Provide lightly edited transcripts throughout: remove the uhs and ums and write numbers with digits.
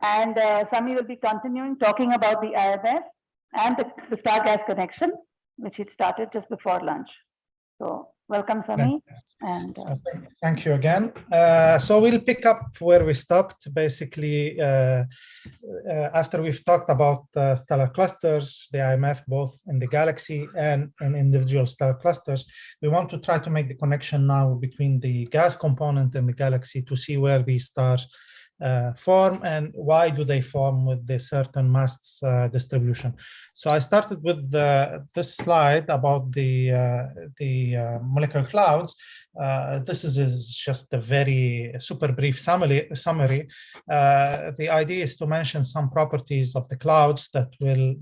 And Sami will be continuing talking about the IMF and the star gas connection, which he started just before lunch. So welcome, Sami. And thank you again. So we'll pick up where we stopped. Basically, after we've talked about stellar clusters, the IMF, both in the galaxy and in individual stellar clusters, we want to try to make the connection now between the gas component in the galaxy to see where these stars form and why do they form with the certain mass distribution. So I started with this slide about the molecular clouds. This is just a very super brief summary. The idea is to mention some properties of the clouds that will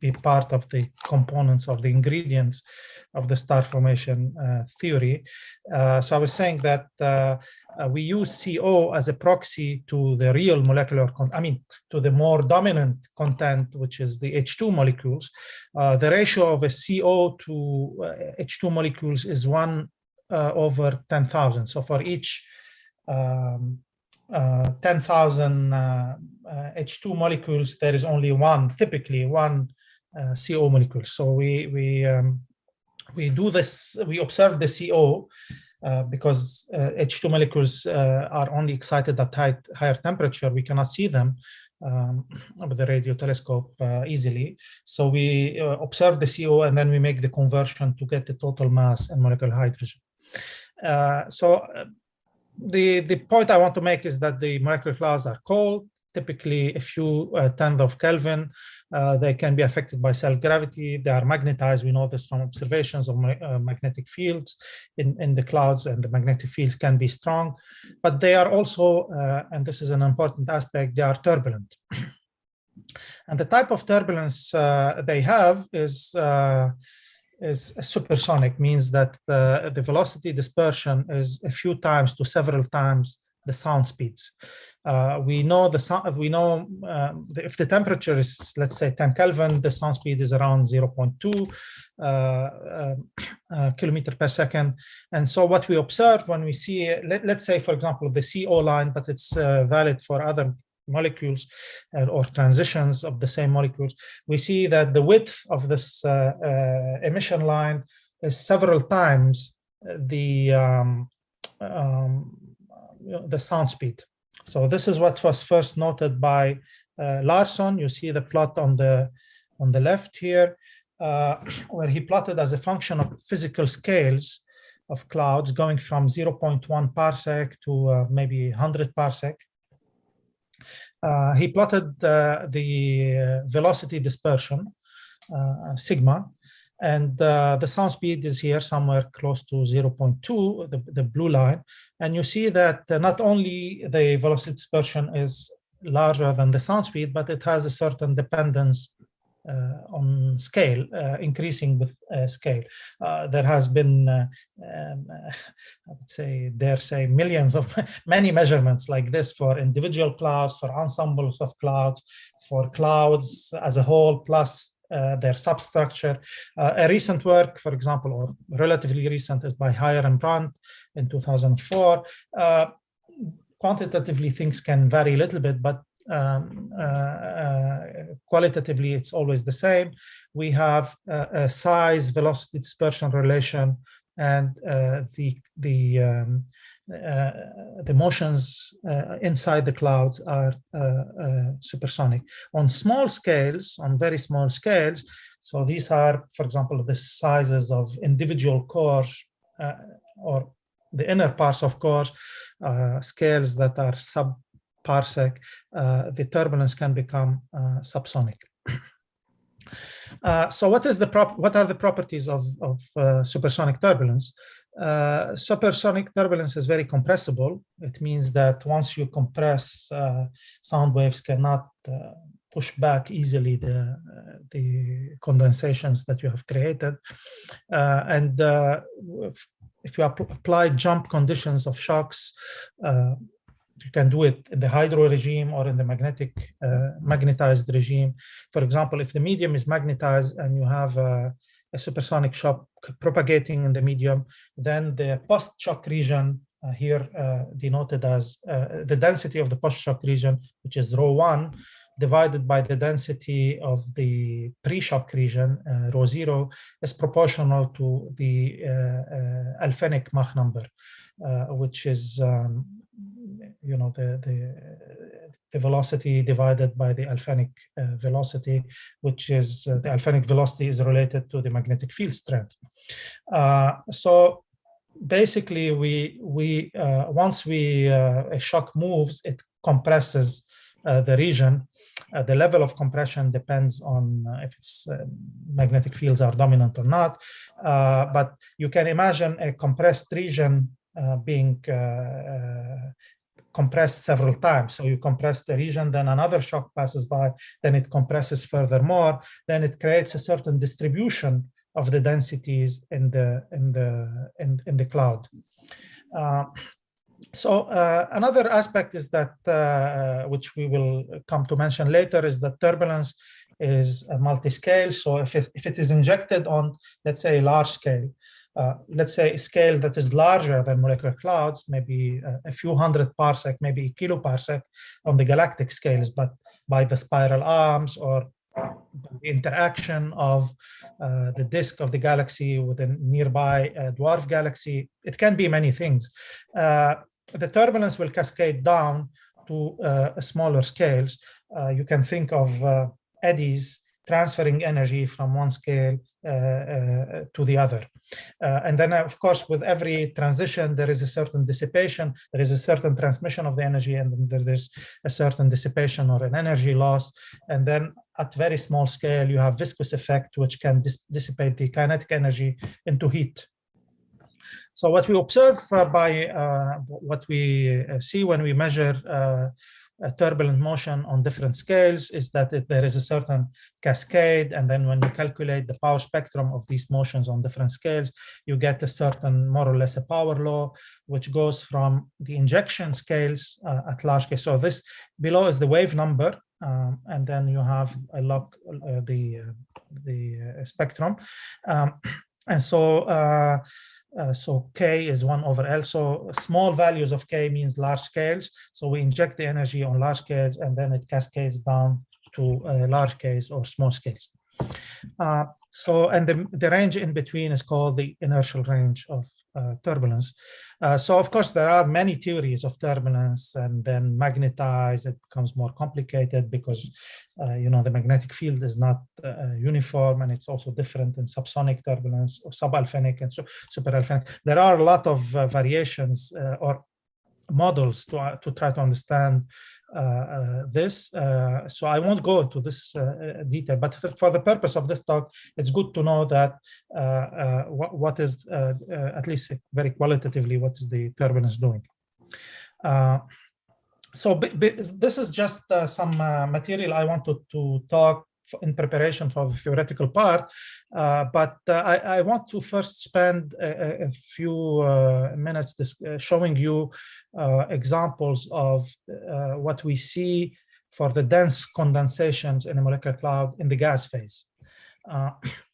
be part of the components of the ingredients of the star formation theory. So I was saying that we use CO as a proxy to the real molecular, to the more dominant content, which is the H2 molecules. The ratio of a CO to H2 molecules is 1 over 10,000. So for each 10,000 H2 molecules, there is only typically one CO molecule. So we do this, we observe the CO because H2 molecules are only excited at higher temperature. We cannot see them with the radio telescope easily. So we observe the CO and then we make the conversion to get the total mass and molecular hydrogen. The point I want to make is that the molecular clouds are cold, typically a few tenths of Kelvin. They can be affected by self-gravity. They are magnetized. We know this from observations of magnetic fields in the clouds, and the magnetic fields can be strong. But they are also, and this is an important aspect, they are turbulent. And the type of turbulence they have is supersonic, means that the velocity dispersion is a few times to several times the sound speeds. We know if the temperature is, let's say, 10 Kelvin, the sound speed is around 0.2 kilometer per second. And so what we observe when we see, let's say, for example, the CO line, but it's valid for other molecules or transitions of the same molecules, we see that the width of this emission line is several times the sound speed. So this is what was first noted by Larsson. You see the plot on the left here, where he plotted as a function of physical scales of clouds going from 0.1 parsec to maybe 100 parsec. He plotted the velocity dispersion, sigma, and the sound speed is here somewhere close to 0.2, the blue line. And you see that not only the velocity dispersion is larger than the sound speed, but it has a certain dependence on scale, increasing with scale. There has been, I would say, millions of many measurements like this for individual clouds, for ensembles of clouds, for clouds as a whole, plus their substructure. A recent work, for example, or relatively recent, is by Heyer and Brandt in 2004. Quantitatively, things can vary a little bit, but qualitatively, it's always the same. We have a size velocity dispersion relation, and the motions inside the clouds are supersonic. On small scales, on very small scales, so these are, for example, the sizes of individual cores or the inner parts of cores, scales that are sub-parsec, the turbulence can become subsonic. So what are the properties of supersonic turbulence? Supersonic turbulence is very compressible. It means that once you compress, sound waves cannot push back easily the condensations that you have created. And if you apply jump conditions of shocks, you can do it in the hydro regime or in the magnetized regime. For example, if the medium is magnetized and you have a supersonic shock propagating in the medium, then the post-shock region here denoted as the density of the post-shock region, which is ρ1, divided by the density of the pre-shock region, ρ0, is proportional to the alphenic Mach number, which is the velocity divided by the alphenic velocity, which is the alphenic velocity is related to the magnetic field strength. So basically, once a shock moves, it compresses the region. The level of compression depends on if its magnetic fields are dominant or not. But you can imagine a compressed region being compressed several times. So you compress the region, then another shock passes by, then it compresses furthermore, then it creates a certain distribution of the densities in the cloud. So another aspect is that, which we will come to mention later, is that turbulence is a multi-scale. So if it is injected on, let's say, a large scale, let's say a scale that is larger than molecular clouds, maybe a few hundred parsec, maybe a kiloparsec on the galactic scales, but by the spiral arms or the interaction of the disk of the galaxy with a nearby dwarf galaxy, it can be many things. The turbulence will cascade down to smaller scales. You can think of eddies transferring energy from one scale to the other. And then, of course, with every transition, there is a certain dissipation, there is a certain transmission of the energy, and then there's a certain dissipation or an energy loss. And then at very small scale, you have viscous effect, which can dissipate the kinetic energy into heat. So what we observe by what we see when we measure turbulent motion on different scales is that there is a certain cascade, and then when you calculate the power spectrum of these motions on different scales, you get a certain, more or less, a power law, which goes from the injection scales at large scale. So this below is the wave number, and then you have a log, the spectrum, and so. So K is 1 over L. So small values of K means large scales. So we inject the energy on large scales, and then it cascades down to large scales or small scales. And the range in between is called the inertial range of turbulence. So of course, there are many theories of turbulence, and then magnetized, it becomes more complicated because the magnetic field is not uniform, and it's also different in subsonic turbulence or subalphenic and superalphenic. There are a lot of variations or models to try to understand this. So I won't go into this detail, but for the purpose of this talk, it's good to know that what is, at least very qualitatively, what is the turbulence doing. So this is just some material I wanted to talk in preparation for the theoretical part, but I want to first spend a few minutes showing you examples of what we see for the dense condensations in a molecular cloud in the gas phase.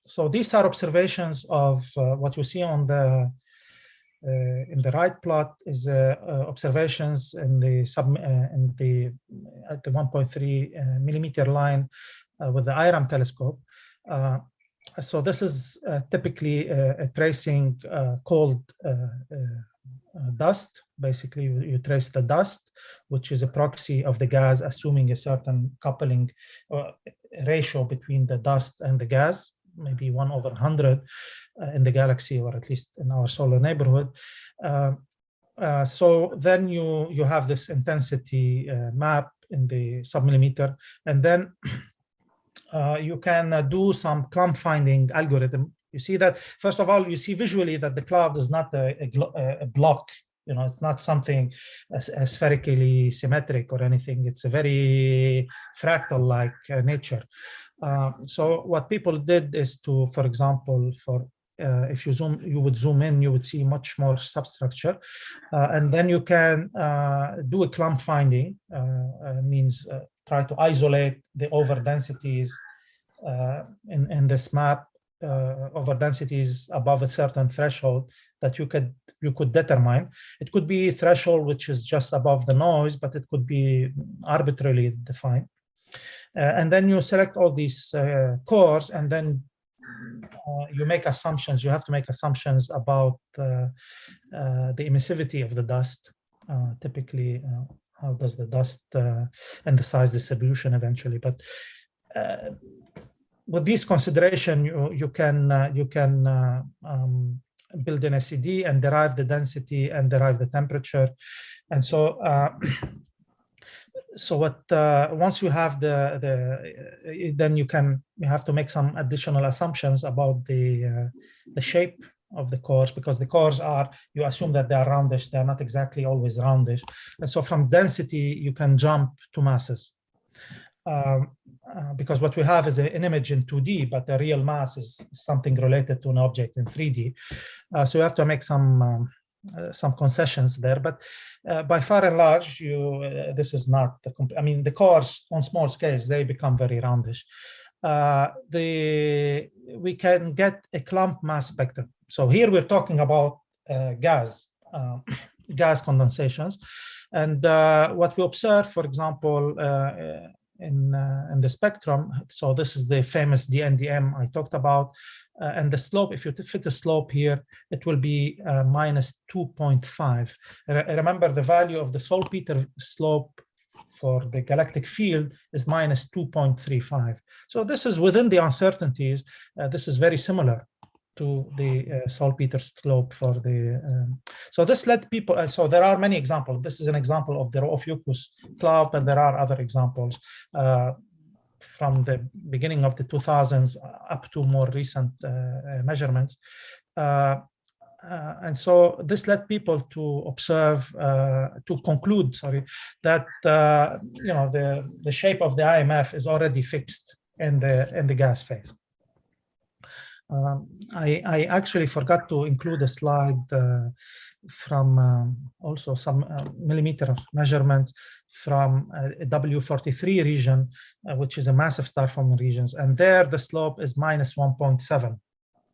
So these are observations of what you see on the in the right plot is observations in the at the 1.3 millimeter line with the IRAM telescope. So this is typically a tracing called dust. Basically, you trace the dust, which is a proxy of the gas, assuming a certain coupling ratio between the dust and the gas, maybe 1 over 100 in the galaxy, or at least in our solar neighborhood. So then you have this intensity map in the submillimeter, and then you can do some clump finding algorithm. You see that, first of all, you see visually that the cloud is not a block. It's not something spherically symmetric or anything. It's a very fractal-like nature. So what people did is to, for example, if you would zoom in, you would see much more substructure. And then you can do a clump finding, means try to isolate the over densities in this map over densities above a certain threshold that you could determine. It could be threshold which is just above the noise, but it could be arbitrarily defined. And then you select all these cores, and then you make assumptions. You have to make assumptions about the emissivity of the dust. Typically, how does the dust and the size distribution eventually? But with these consideration, you can build an SED and derive the density and derive the temperature. And so once you have then you have to make some additional assumptions about the shape of the cores, because the cores you assume that they are roundish. They're not exactly always roundish. And so from density, you can jump to masses. Because what we have is an image in 2D, but the real mass is something related to an object in 3D. So you have to make some concessions there, but by far and large, this is not the cores on small scales, they become very roundish. We can get a clump mass spectrum. So here we're talking about gas condensations, and what we observe, for example, in the spectrum. So this is the famous DNDM I talked about, and the slope, if you fit a slope here, it will be minus 2.5. Remember, the value of the saltpeter slope for the galactic field is minus 2.35. So this is within the uncertainties. This is very similar to the saltpeter slope for the. So this led people. So there are many examples. This is an example of the Ophiuchus cloud, and there are other examples from the beginning of the 2000s up to more recent measurements. And so this led people to observe, to conclude, that the shape of the IMF is already fixed in the gas phase. I actually forgot to include a slide from also some millimeter measurements from a W43 region, which is a massive star forming regions, and there the slope is minus 1.7.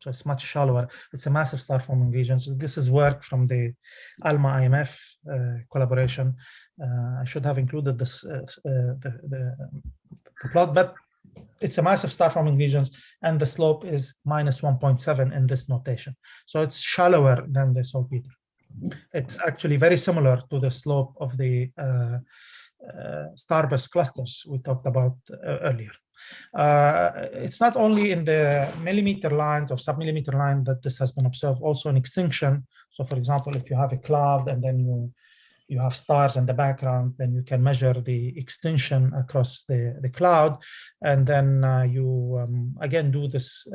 So it's much shallower. It's a massive star forming region. So this is work from the ALMA IMF collaboration. I should have included this the plot, but it's a massive star forming regions, and the slope is minus 1.7 in this notation. So it's shallower than the saltpeter. It's actually very similar to the slope of the starburst clusters we talked about earlier. It's not only in the millimeter lines or submillimeter line that this has been observed, also in extinction. So for example, if you have a cloud and then you have stars in the background, then you can measure the extinction across the cloud, and then you again do this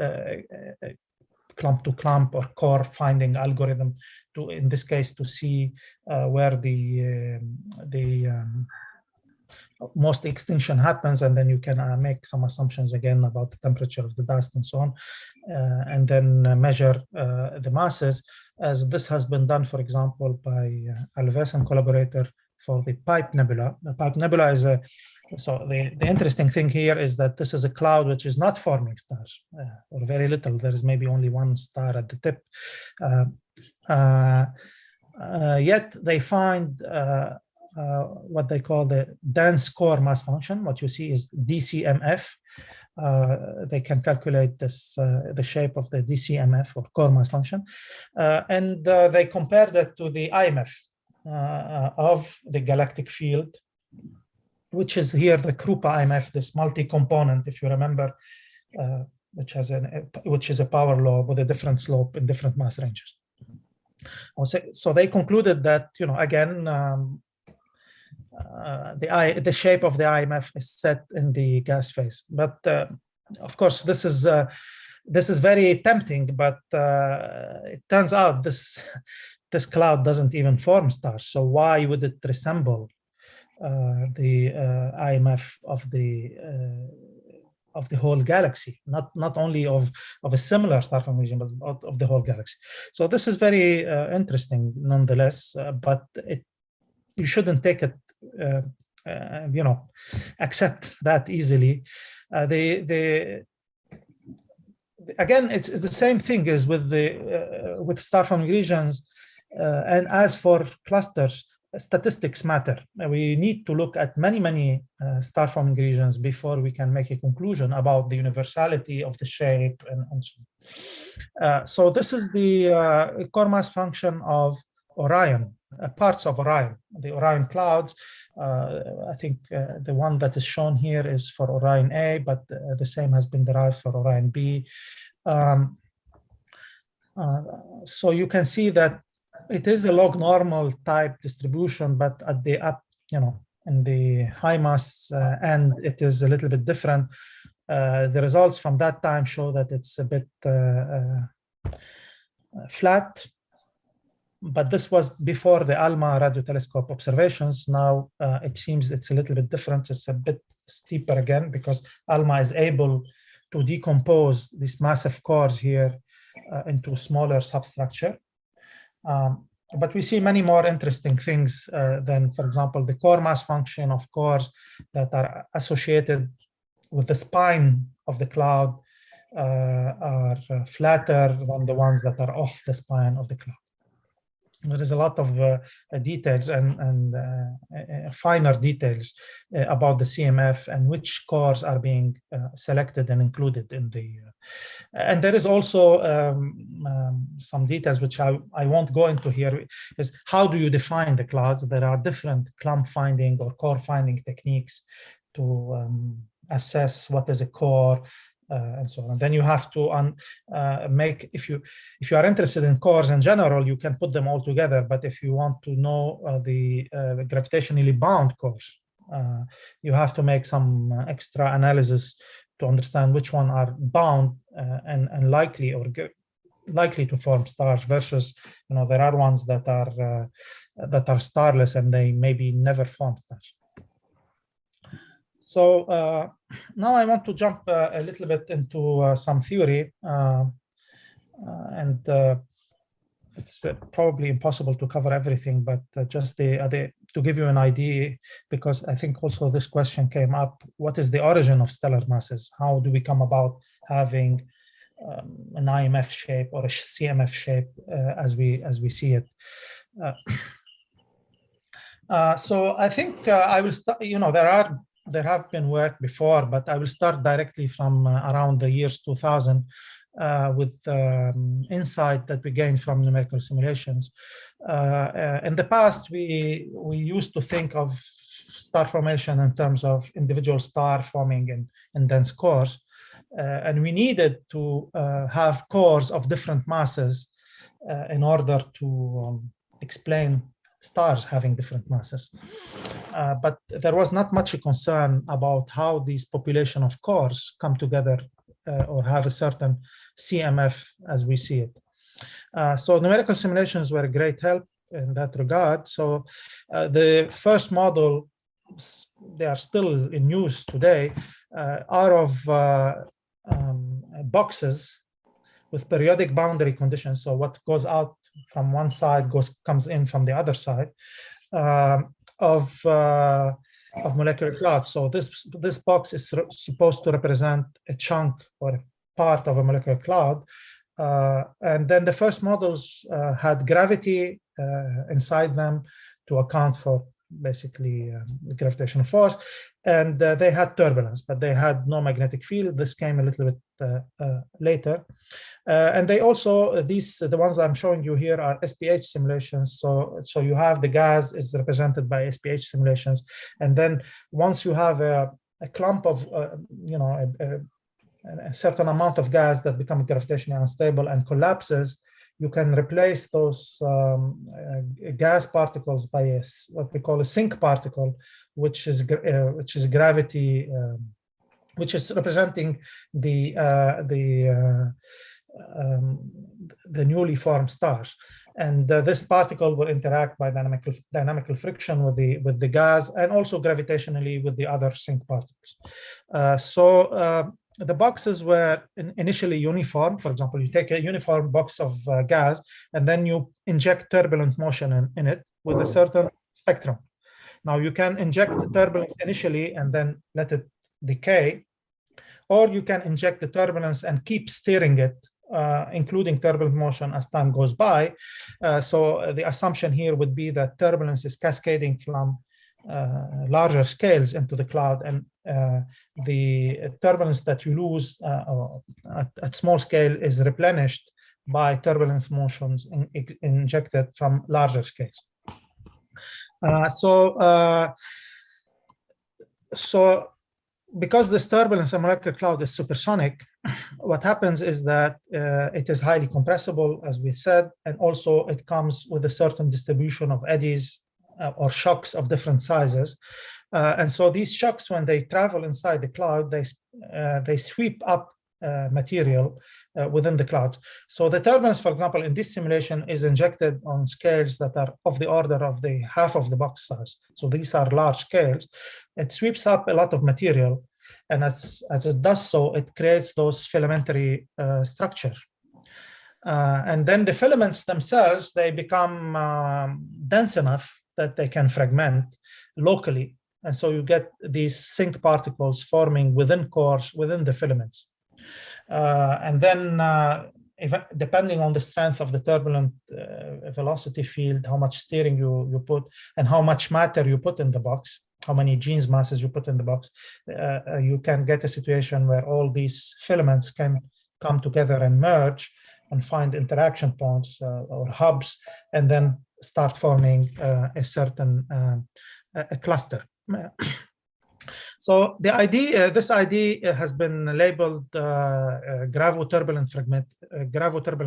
clump to clump or core finding algorithm to, in this case, to see where the most extinction happens, and then you can make some assumptions again about the temperature of the dust and so on, and then measure the masses, as this has been done, for example, by Alves and collaborator for the Pipe Nebula. The Pipe Nebula is so the interesting thing here is that this is a cloud which is not forming stars, or very little. There is maybe only one star at the tip. Yet they find what they call the dense core mass function. What you see is DCMF. They can calculate this, the shape of the DCMF or core mass function, and they compare that to the IMF of the galactic field, which is here the Krupa IMF, this multi-component, if you remember, which is a power law with a different slope in different mass ranges. So they concluded that, again, the shape of the IMF is set in the gas phase. But of course, this is very tempting. But it turns out this cloud doesn't even form stars. So why would it resemble the IMF of the whole galaxy, not only of a similar star forming region, but of the whole galaxy? So this is very interesting, nonetheless. But you shouldn't take it, accept that easily. again, it's the same thing as with the with star-forming regions, and as for clusters, statistics matter. We need to look at many star-forming regions before we can make a conclusion about the universality of the shape and so on. So this is the core mass function of Orion, parts of Orion, the Orion clouds. I think the one that is shown here is for Orion A, but the same has been derived for Orion B. So you can see that it is a log normal type distribution, but at the in the high mass end, it is a little bit different. The results from that time show that it's a bit flat. But this was before the ALMA radio telescope observations. Now it seems it's a little bit different. It's a bit steeper again because ALMA is able to decompose these massive cores here into smaller substructure. But we see many more interesting things than, for example, the core mass function of cores that are associated with the spine of the cloud are flatter than the ones that are off the spine of the cloud. There is a lot of details and finer details about the CMF and which cores are being selected and included in the. And there is also some details which I won't go into here. Is how do you define the clouds? There are different clump finding or core finding techniques to assess what is a core. And so on. And then you have to make, if you are interested in cores in general, you can put them all together. But if you want to know the gravitationally bound cores, you have to make some extra analysis to understand which one are bound and likely to form stars versus, there are ones that are starless and they maybe never form stars. So now I want to jump a little bit into some theory, and it's probably impossible to cover everything, but just to give you an idea, because I think also this question came up: what is the origin of stellar masses? How do we come about having an IMF shape or a CMF shape as we see it? So I think I will start. There have been work before, but I will start directly from around the years 2000 with insight that we gained from numerical simulations. In the past, we used to think of star formation in terms of individual star forming in dense cores, and we needed to have cores of different masses in order to explain stars having different masses. But there was not much concern about how these population of cores come together or have a certain CMF as we see it. So numerical simulations were a great help in that regard. So the first model, they are still in use today, are of boxes with periodic boundary conditions. So what goes out from one side comes in from the other side of molecular clouds. So this box is supposed to represent a chunk or a part of a molecular cloud. And then the first models had gravity inside them to account for basically gravitational force, and they had turbulence, but they had no magnetic field. This came a little bit later, and they also the ones I'm showing you here are Sph simulations. So you have the gas is represented by Sph simulations, and then once you have a clump of a certain amount of gas that becomes gravitationally unstable and collapses, you can replace those gas particles by what we call a sink particle, which is gravity, which is representing the newly formed stars. And this particle will interact by dynamical friction with the gas and also gravitationally with the other sink particles. The boxes were initially uniform. For example, you take a uniform box of gas and then you inject turbulent motion in it with a certain spectrum. Now you can inject the turbulence initially and then let it decay, or you can inject the turbulence and keep steering it, including turbulent motion as time goes by. So the assumption here would be that turbulence is cascading from larger scales into the cloud, and the turbulence that you lose at small scale is replenished by turbulence motions injected from larger scales. So because this turbulence in molecular cloud is supersonic, what happens is that it is highly compressible, as we said, and also it comes with a certain distribution of eddies or shocks of different sizes. And so these shocks, when they travel inside the cloud, they sweep up material within the cloud. So the turbulence, for example, in this simulation is injected on scales that are of the order of the half of the box size. So these are large scales. It sweeps up a lot of material, and as it does so, it creates those filamentary structure. And then the filaments themselves, they become dense enough that they can fragment locally. And so you get these sink particles forming within cores, within the filaments. And then depending on the strength of the turbulent velocity field, how much steering you put, and how much matter you put in the box, how many genes masses you put in the box, you can get a situation where all these filaments can come together and merge and find interaction points or hubs, and then start forming a certain a cluster. So the idea, this idea has been labeled gravo-turbulent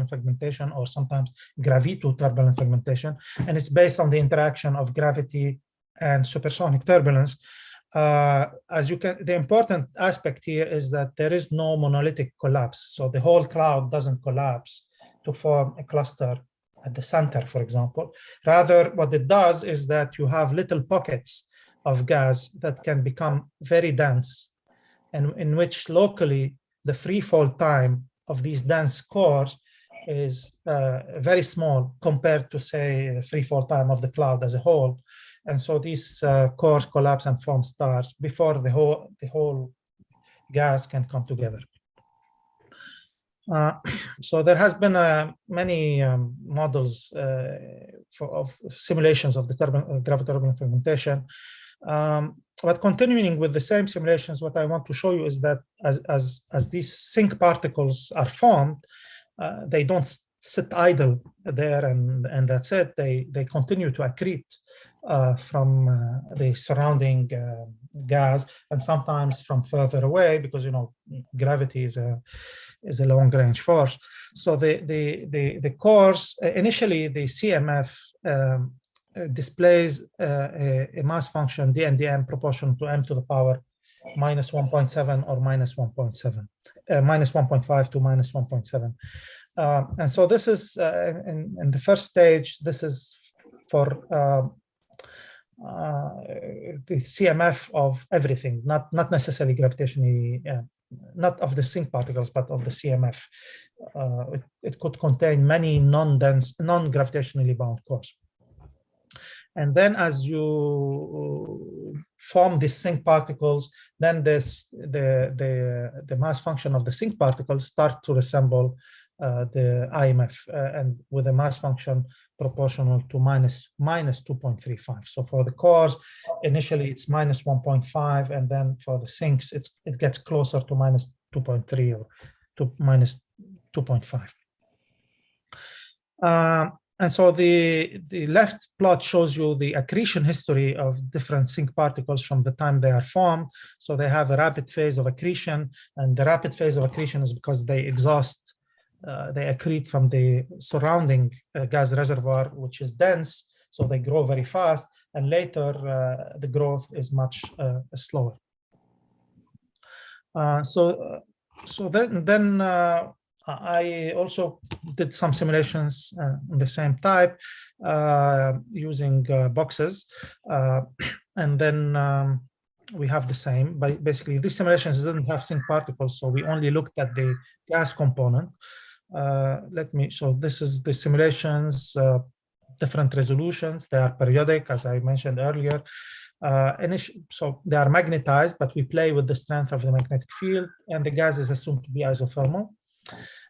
fragmentation, or sometimes gravito-turbulent fragmentation, and it's based on the interaction of gravity and supersonic turbulence. As you can, the important aspect here is that there is no monolithic collapse. So the whole cloud doesn't collapse to form a cluster at the center, for example. Rather, what it does is that you have little pockets of gas that can become very dense, and in which locally the free fall time of these dense cores is very small compared to, say, the free fall time of the cloud as a whole. And so these cores collapse and form stars before the whole gas can come together. So there has been many models of simulations of the graviturbulent fragmentation. But continuing with the same simulations, what I want to show you is that as these sink particles are formed, they don't sit idle there and that's it. They continue to accrete from the surrounding gas, and sometimes from further away, because gravity is a long-range force. So the cores, initially the CMF displays a mass function dn proportional to m to the power minus 1.7 or minus 1.7, minus 1.5 to minus 1.7. And so this is in the first stage, this is for the CMF of everything, not necessarily gravitationally, not of the sink particles, but of the CMF. It could contain many non-dense, non-gravitationally bound cores. And then as you form these sink particles, then the mass function of the sink particles start to resemble the IMF, and with a mass function proportional to minus 2.35. So for the cores, initially it's minus 1.5, and then for the sinks, it gets closer to minus 2.3 or to minus 2.5. And so the left plot shows you the accretion history of different sink particles from the time they are formed. So they have a rapid phase of accretion, and the rapid phase of accretion is because they exhaust, they accrete from the surrounding gas reservoir, which is dense, so they grow very fast, and later the growth is much slower. So then I also did some simulations on the same type using boxes, and then we have the same. But basically, these simulations didn't have sink particles, so we only looked at the gas component. So this is the simulations, different resolutions. They are periodic, as I mentioned earlier. So they are magnetized, but we play with the strength of the magnetic field, and the gas is assumed to be isothermal.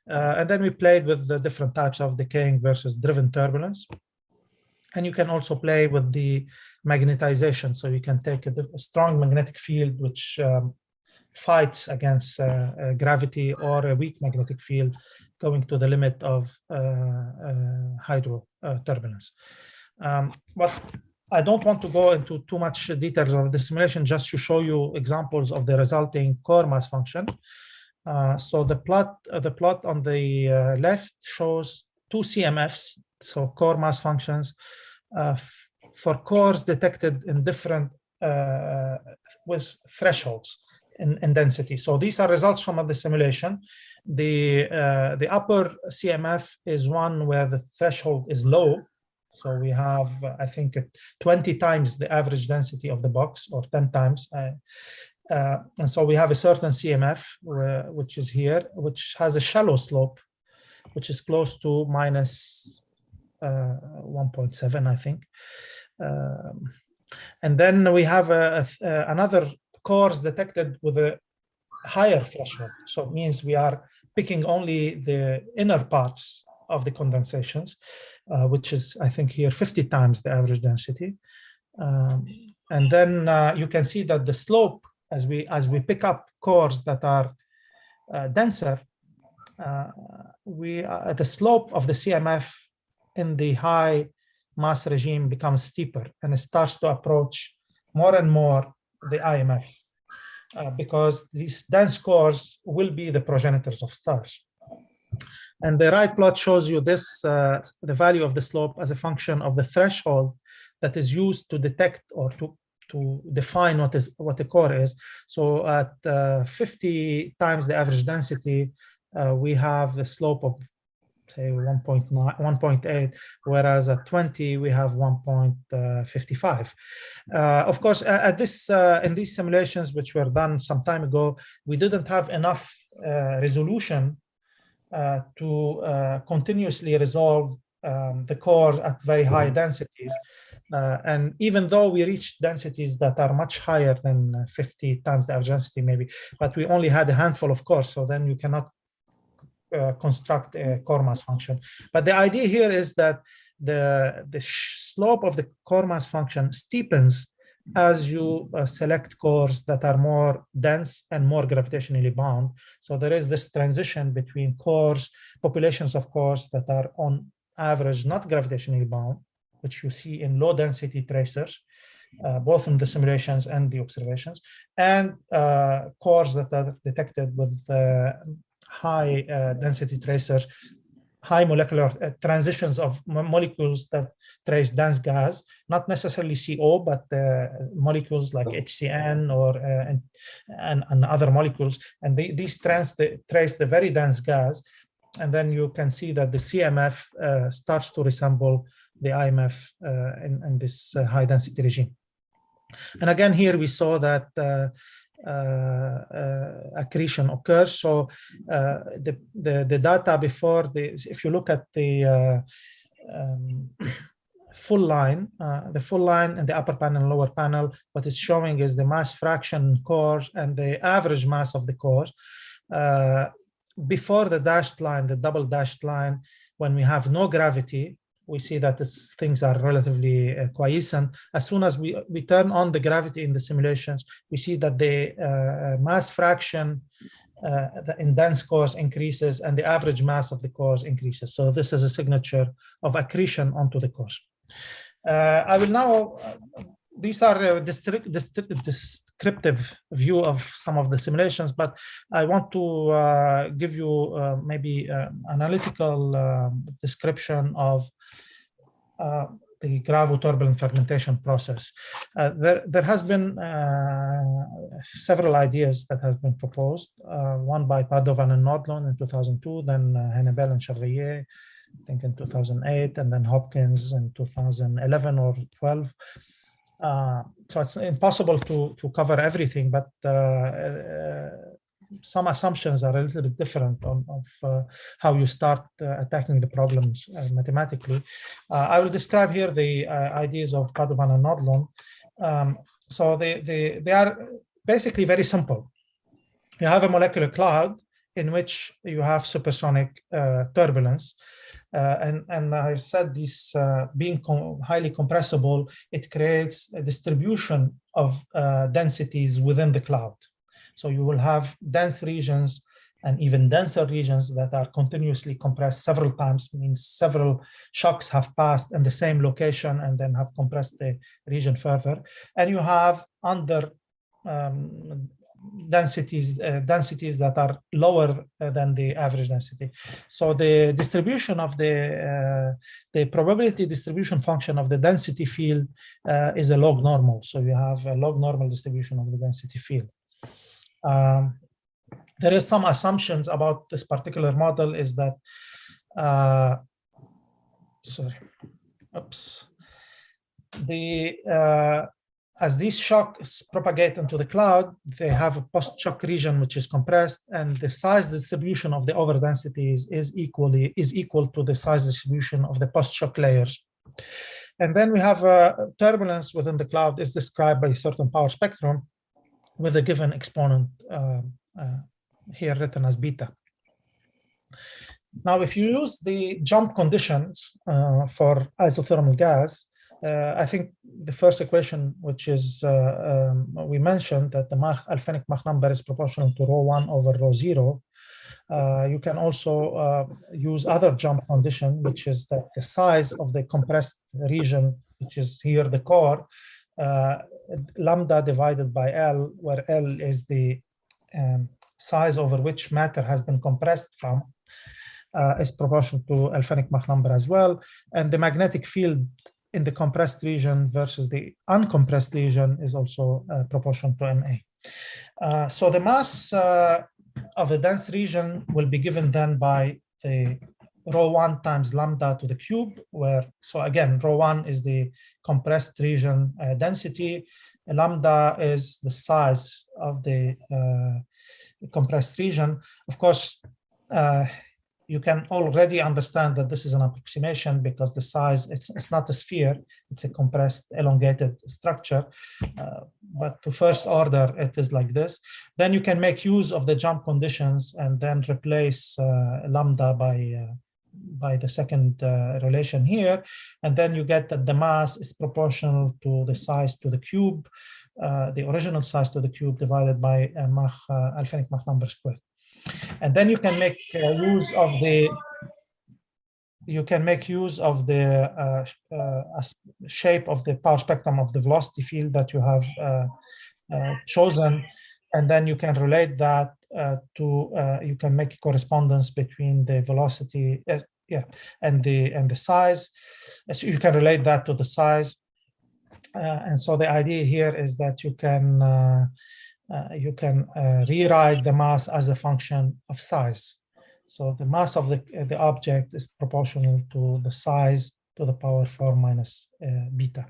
And then we played with the different types of decaying versus driven turbulence. And you can also play with the magnetization. So you can take a strong magnetic field, which fights against gravity, or a weak magnetic field going to the limit of hydro turbulence. But I don't want to go into too much details of the simulation, just to show you examples of the resulting core mass function. So the plot on the left shows two CMFs, so core mass functions, for cores detected in different with thresholds in density. So these are results from the simulation. The upper CMF is one where the threshold is low. So we have, I think, 20 times the average density of the box, or 10 times. And so we have a certain CMF, which is here, which has a shallow slope, which is close to minus 1.7, I think. And then we have another cores detected with a higher threshold. So it means we are picking only the inner parts of the condensations, which is, I think, here 50 times the average density. And then you can see that the slope, as we pick up cores that are denser, the slope of the CMF in the high mass regime becomes steeper, and it starts to approach more and more the IMF, because these dense cores will be the progenitors of stars. And the right plot shows you this, the value of the slope as a function of the threshold that is used to detect or to define what the core is. So at 50 times the average density, we have a slope of, say, 1.8, whereas at 20 we have 1.55. Of course, in these simulations, which were done some time ago, we didn't have enough resolution to continuously resolve the core at very high densities. And even though we reached densities that are much higher than 50 times the average density, maybe, but we only had a handful of cores, so then you cannot construct a core mass function. But the idea here is that the slope of the core mass function steepens as you select cores that are more dense and more gravitationally bound. So there is this transition between cores, populations of cores that are on average not gravitationally bound, which you see in low density tracers, both in the simulations and the observations, and cores that are detected with high density tracers, high molecular transitions of molecules that trace dense gas, not necessarily CO, but molecules like HCN or and other molecules. And these trace the very dense gas. And then you can see that the CMF starts to resemble the IMF in this high density regime. And again, here we saw that accretion occurs. So the data before if you look at the full line in the upper panel and lower panel, what it's showing is the mass fraction cores and the average mass of the cores. Before the dashed line, the double dashed line, when we have no gravity, we see that things are relatively quiescent. As soon as we turn on the gravity in the simulations, we see that the mass fraction in dense cores increases and the average mass of the cores increases. So this is a signature of accretion onto the cores. I will now, these are a descriptive view of some of the simulations, but I want to give you maybe analytical description of the gravo-turbulent fragmentation process. There has been several ideas that have been proposed, one by Padovan and Nordlund in 2002, then Hennebel and Charrier, I think in 2008, and then Hopkins in 2011 or 12. So it's impossible to cover everything, but some assumptions are a little bit different of how you start attacking the problems mathematically. I will describe here the ideas of Padovan and Nordlund. So they are basically very simple. You have a molecular cloud in which you have supersonic turbulence. And I said this being highly compressible, it creates a distribution of densities within the cloud. So you will have dense regions and even denser regions that are continuously compressed several times, means several shocks have passed in the same location and then have compressed the region further. And you have under densities that are lower than the average density. So the distribution of the probability distribution function of the density field is a log normal. So you have a log normal distribution of the density field. There is some assumptions about this particular model is that, as these shocks propagate into the cloud, they have a post-shock region which is compressed, and the size distribution of the overdensities is equal to the size distribution of the post-shock layers. And then we have turbulence within the cloud is described by a certain power spectrum with a given exponent here written as beta. Now, if you use the jump conditions for isothermal gas, I think the first equation, which is we mentioned that the alphenic Mach number is proportional to ρ1 over ρ0. You can also use other jump condition, which is that the size of the compressed region, which is here the core, lambda divided by L, where L is the size over which matter has been compressed from, is proportional to alphenic Mach number as well. And the magnetic field in the compressed region versus the uncompressed region is also proportional to MA. So the mass of a dense region will be given then by the ρ1 times lambda to the cube, where, so again, ρ1 is the compressed region density, lambda is the size of the compressed region. Of course, you can already understand that this is an approximation because the size, it's not a sphere, it's a compressed, elongated structure. But to first order, it is like this. Then you can make use of the jump conditions and then replace lambda by the second relation here. And then you get that the mass is proportional to the size to the cube, the original size to the cube divided by alphenic Mach number squared. And then you can make use of the shape of the power spectrum of the velocity field that you have chosen, and then you can relate that you can make a correspondence between the velocity and the size. So you can relate that to the size, and so the idea here is that you can rewrite the mass as a function of size. So the mass of the object is proportional to the size to the power 4 minus beta.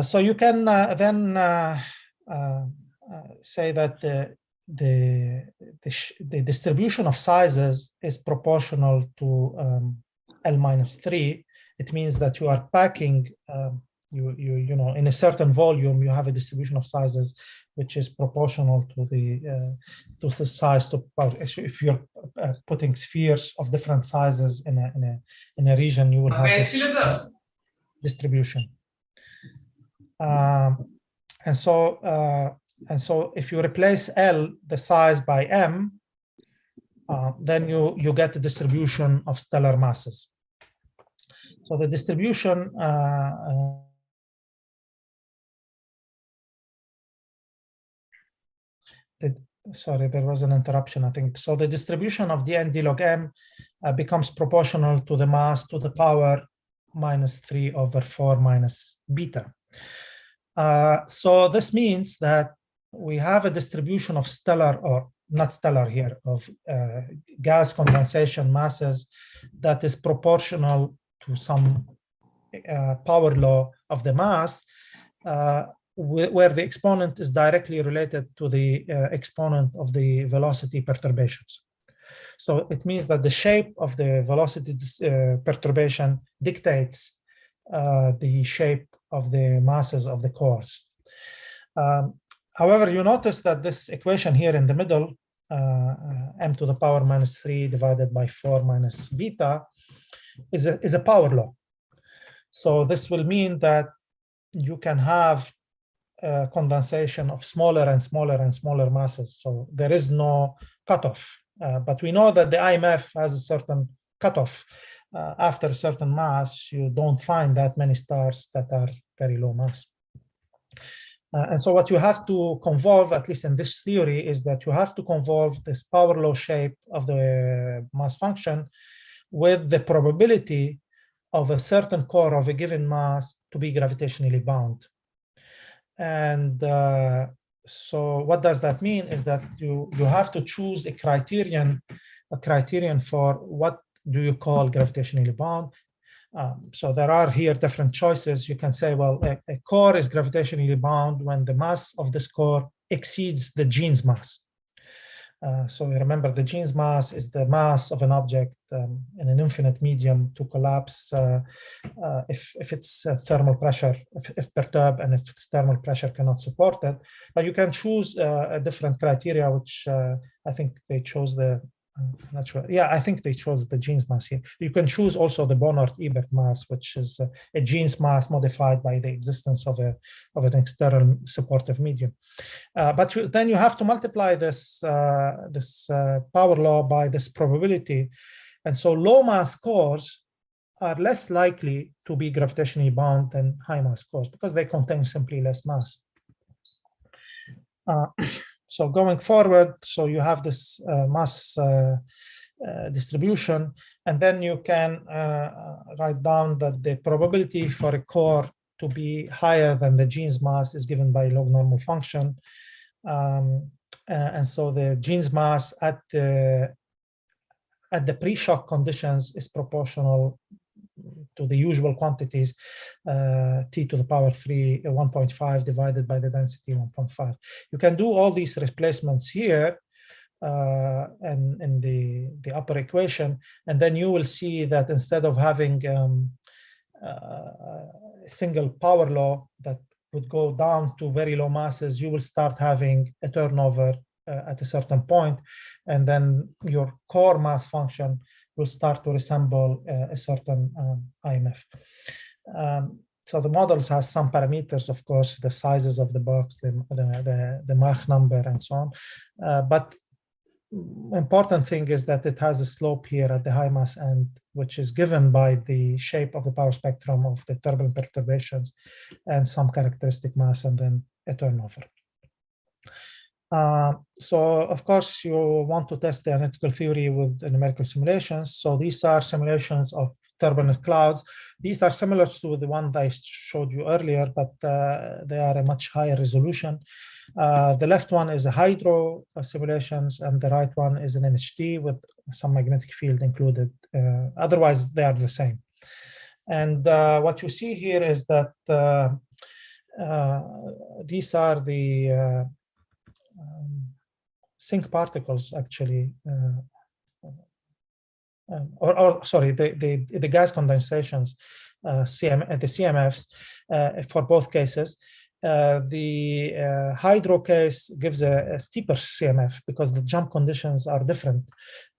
So you can then say that the distribution of sizes is proportional to L minus 3. It means that you are packing you know, in a certain volume, you have a distribution of sizes which is proportional to the size to power. If you're putting spheres of different sizes in a region, you will have this distribution. And so if you replace L, the size, by M, then you get the distribution of stellar masses. So the distribution sorry, there was an interruption, I think. So the distribution of dn d log m becomes proportional to the mass to the power minus 3 over 4 minus beta. So this means that we have a distribution of stellar, or not stellar here, of gas condensation masses that is proportional to some power law of the mass, where the exponent is directly related to the exponent of the velocity perturbations. So it means that the shape of the velocity perturbation dictates the shape of the masses of the cores. However, you notice that this equation here in the middle, m to the power minus 3 divided by 4 minus beta, is a power law. So this will mean that you can have condensation of smaller and smaller and smaller masses. So there is no cutoff. But we know that the IMF has a certain cutoff. After a certain mass, you don't find that many stars that are very low mass. And so what you have to convolve, at least in this theory, is that you have to convolve this power law shape of the mass function with the probability of a certain core of a given mass to be gravitationally bound. And so what does that mean is that you have to choose a criterion for what do you call gravitationally bound. So there are here different choices. You can say, well, a core is gravitationally bound when the mass of this core exceeds the Jeans mass. So you remember the Jeans mass is the mass of an object in an infinite medium to collapse if its thermal pressure, if perturbed, and if its thermal pressure cannot support it. But you can choose a different criteria, which I think they chose the, I'm not sure. Yeah, I think they chose the Jeans mass here. You can choose also the Bonnard-Ebert mass, which is a Jeans mass modified by the existence of an external supportive medium. But then you have to multiply this power law by this probability, and so low mass cores are less likely to be gravitationally bound than high mass cores because they contain simply less mass. So going forward, so you have this mass distribution, and then you can write down that the probability for a core to be higher than the Jeans mass is given by log normal function. And so the Jeans mass at the pre-shock conditions is proportional to the usual quantities, t to the power 3, 1.5 divided by the density 1.5. You can do all these replacements here and in the upper equation, and then you will see that instead of having a single power law that would go down to very low masses, you will start having a turnover at a certain point, and then your core mass function will start to resemble a certain IMF. So the models has some parameters, of course, the sizes of the box, the Mach number, and so on. But important thing is that it has a slope here at the high mass end, which is given by the shape of the power spectrum of the turbulent perturbations and some characteristic mass, and then a turnover. So, of course, you want to test the analytical theory with the numerical simulations. So these are simulations of turbulent clouds. These are similar to the one that I showed you earlier, but they are a much higher resolution. The left one is a hydro simulations, and the right one is an MHD with some magnetic field included. Otherwise, they are the same. And what you see here is that these are the sync particles, actually, sorry, the gas condensations, the CMFs for both cases. The hydro case gives a steeper CMF because the jump conditions are different,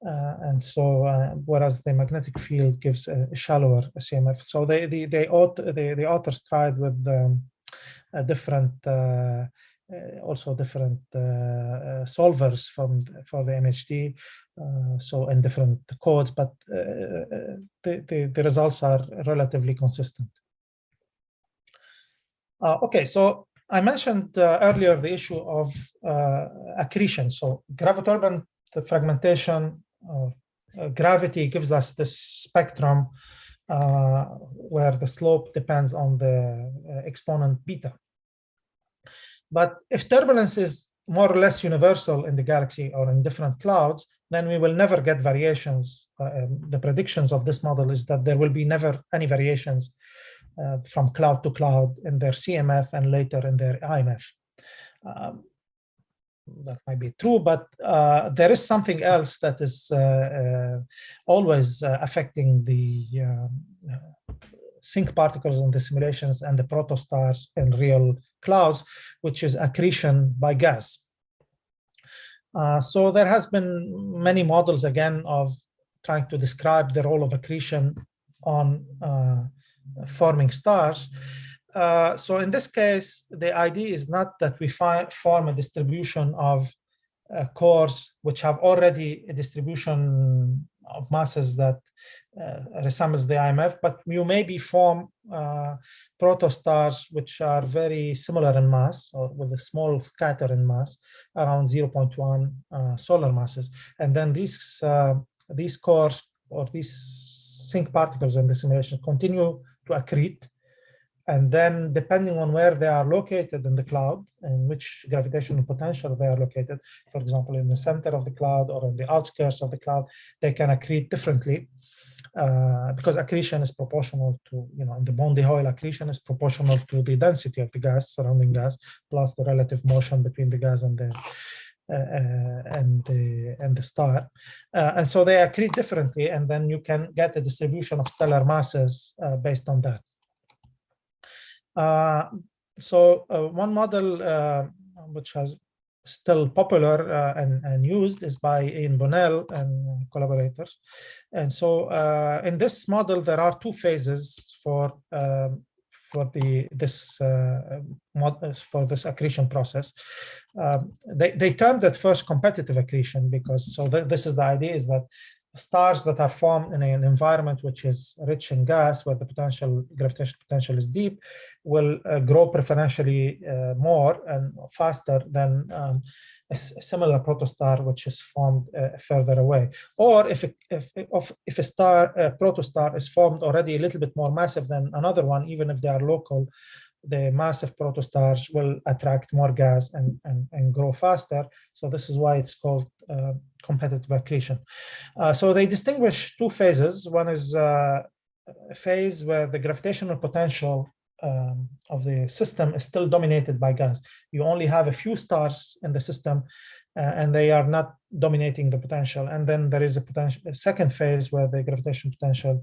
and so whereas the magnetic field gives a shallower CMF. So the authors tried with different also different solvers for the MHD, so in different codes, but the results are relatively consistent. Okay, so I mentioned earlier the issue of accretion. So graviturbulent fragmentation, gravity gives us this spectrum where the slope depends on the exponent beta. But if turbulence is more or less universal in the galaxy or in different clouds, then we will never get variations. The predictions of this model is that there will be never any variations from cloud to cloud in their CMF and later in their IMF. That might be true, but there is something else that is always affecting the sync particles in the simulations and the protostars in real clouds, which is accretion by gas. So there has been many models, again, of trying to describe the role of accretion on forming stars. So in this case, the idea is not that we form a distribution of cores which have already a distribution of masses that resembles the IMF, but you maybe form protostars which are very similar in mass, or with a small scatter in mass, around 0.1 solar masses. And then these cores or these sync particles in the simulation continue to accrete. And then depending on where they are located in the cloud and which gravitational potential they are located, for example, in the center of the cloud or in the outskirts of the cloud, they can accrete differently because accretion is proportional to, in the Bondi-Hoyle accretion is proportional to the density of the gas, surrounding gas, plus the relative motion between the gas and the star. And so they accrete differently, and then you can get a distribution of stellar masses based on that. One model which has still popular and used is by Ian Bonnell and collaborators. And so in this model, there are two phases for this accretion process. They termed it first competitive accretion because this is the idea is that stars that are formed in an environment which is rich in gas, where the gravitational potential is deep, will grow preferentially more and faster than a similar protostar which is formed further away. Or if a protostar is formed already a little bit more massive than another one, even if they are local, the massive protostars will attract more gas and grow faster. So this is why it's called competitive accretion. So they distinguish two phases. One is a phase where the gravitational potential of the system is still dominated by gas. You only have a few stars in the system and they are not dominating the potential. And then there is a second phase where the gravitational potential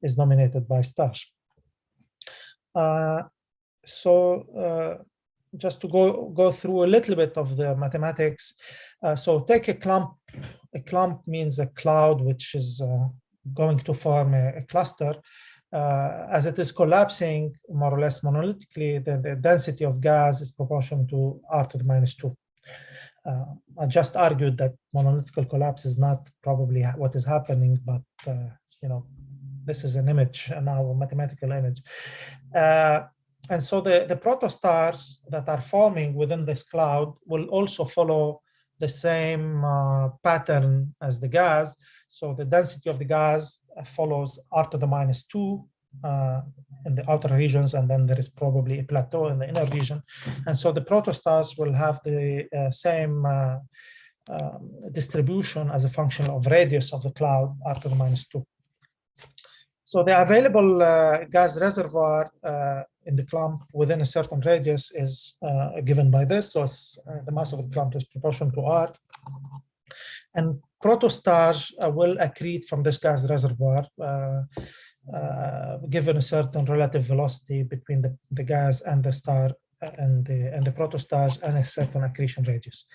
is dominated by stars. Just to go through a little bit of the mathematics. So take a clump. A clump means a cloud which is going to form a cluster. As it is collapsing more or less monolithically, the density of gas is proportional to r to the minus 2. I just argued that monolithic collapse is not probably what is happening, but this is an image, now a mathematical image. And so the protostars that are forming within this cloud will also follow the same pattern as the gas. So the density of the gas follows r to the minus 2 in the outer regions, and then there is probably a plateau in the inner region. And so the protostars will have the same distribution as a function of radius of the cloud, r to the minus 2. So the available gas reservoir in the clump within a certain radius is given by this. So the mass of the clump is proportional to R. And protostars will accrete from this gas reservoir given a certain relative velocity between the gas and the star and the protostars and a certain accretion radius.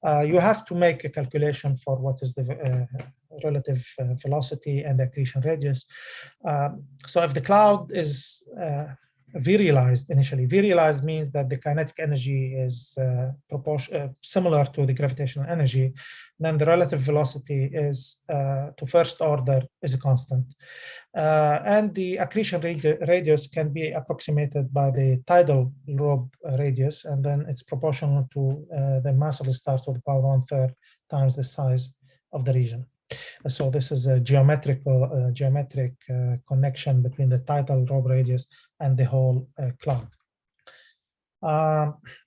You have to make a calculation for what is the relative velocity and accretion radius. So if the cloud is virialized initially, virialized means that the kinetic energy is similar to the gravitational energy, then the relative velocity is to first order is a constant. And the accretion radius can be approximated by the tidal lobe radius, and then it's proportional to the mass of the star to the power 1/3 times the size of the region. So this is a geometric connection between the tidal lobe radius and the whole cloud.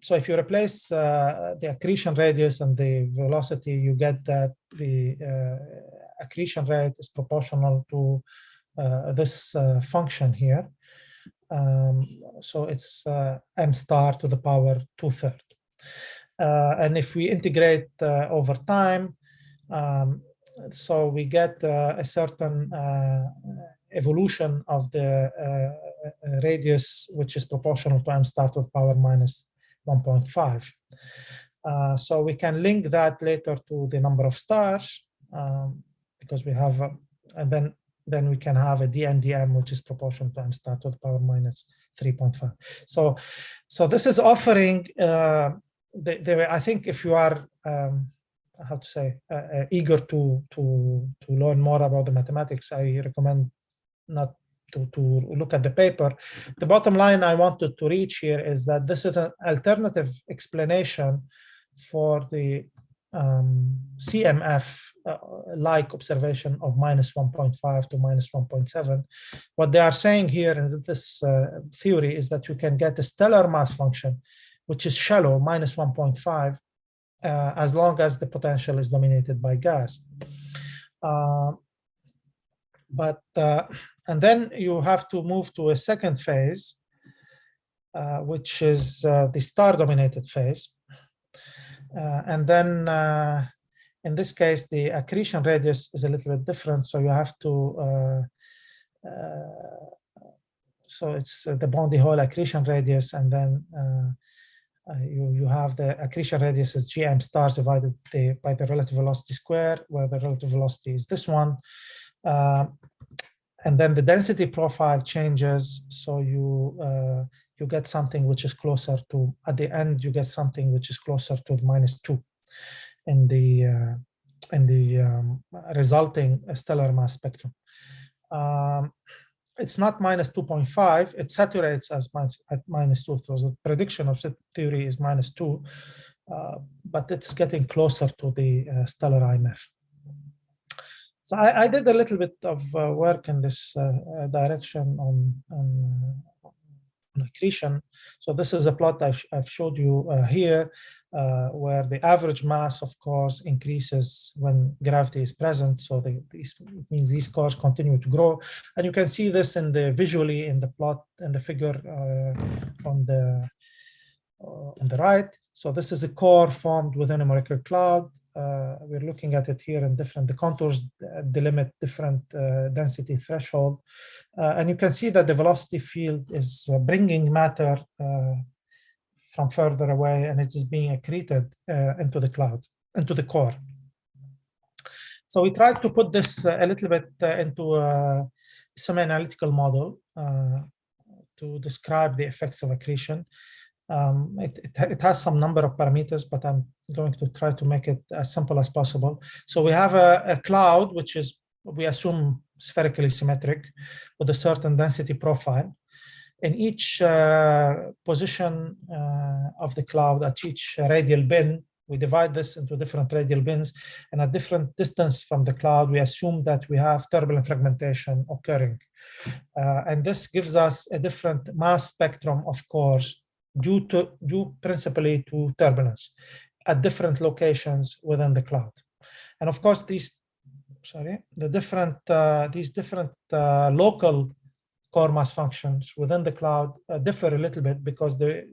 So if you replace the accretion radius and the velocity, you get that the accretion rate is proportional to this function here. So it's m star to the power 2/3. And if we integrate over time, so we get a certain evolution of the radius, which is proportional to m star to the power minus 1.5. So we can link that later to the number of stars, because we have, and then we can have a dn/dm, which is proportional to m star to the power minus 3.5. So this is offering, I think if you are, how to say, eager to learn more about the mathematics, I recommend not to look at the paper. The bottom line I wanted to reach here is that this is an alternative explanation for the CMF-like observation of minus 1.5 to minus 1.7. What they are saying here in this theory is that you can get a stellar mass function, which is shallow, minus 1.5, as long as the potential is dominated by gas. And then you have to move to a second phase, which is the star-dominated phase. And then in this case, the accretion radius is a little bit different. So you have to, so it's the Bondi hole accretion radius, and then you have the accretion radius as gm stars divided by the relative velocity square, where the relative velocity is this one. And then the density profile changes, so you get something which is closer to, at the end, you get something which is closer to the -2 in the resulting stellar mass spectrum. It's not minus 2.5, it saturates as at -2, so the prediction of the theory is -2, but it's getting closer to the stellar IMF. So I did a little bit of work in this direction on accretion. So this is a plot I've showed you here, where the average mass, of course, increases when gravity is present. So it means these cores continue to grow, and you can see this in the visually in the plot and the figure on the right. So this is a core formed within a molecular cloud. We're looking at it here in the contours delimit different density threshold. And you can see that the velocity field is bringing matter from further away, and it is being accreted into the cloud, into the core. So we tried to put this a little bit into a semi-analytical model to describe the effects of accretion. It has some number of parameters, but I'm going to try to make it as simple as possible. So we have a cloud, which is, we assume, spherically symmetric with a certain density profile. In each position of the cloud, at each radial bin, we divide this into different radial bins, and at different distance from the cloud, we assume that we have turbulent fragmentation occurring. And this gives us a different mass spectrum of cores due principally to turbulence at different locations within the cloud. And of course, these different local core mass functions within the cloud differ a little bit, because the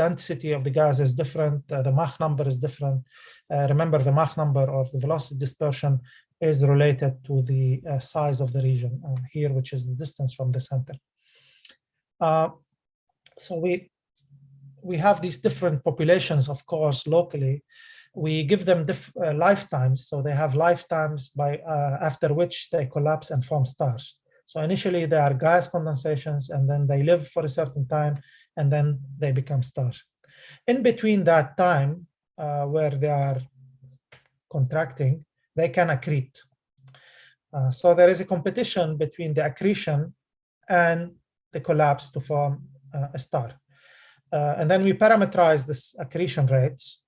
density of the gas is different, the Mach number is different. Remember, the Mach number, or the velocity dispersion, is related to the size of the region here, which is the distance from the center. So we have these different populations, of course, locally. We give them lifetimes, so they have lifetimes by after which they collapse and form stars. So initially they are gas condensations, and then they live for a certain time, and then they become stars. In between that time, where they are contracting, they can accrete. So there is a competition between the accretion and the collapse to form a star. And then we parameterize this accretion rates,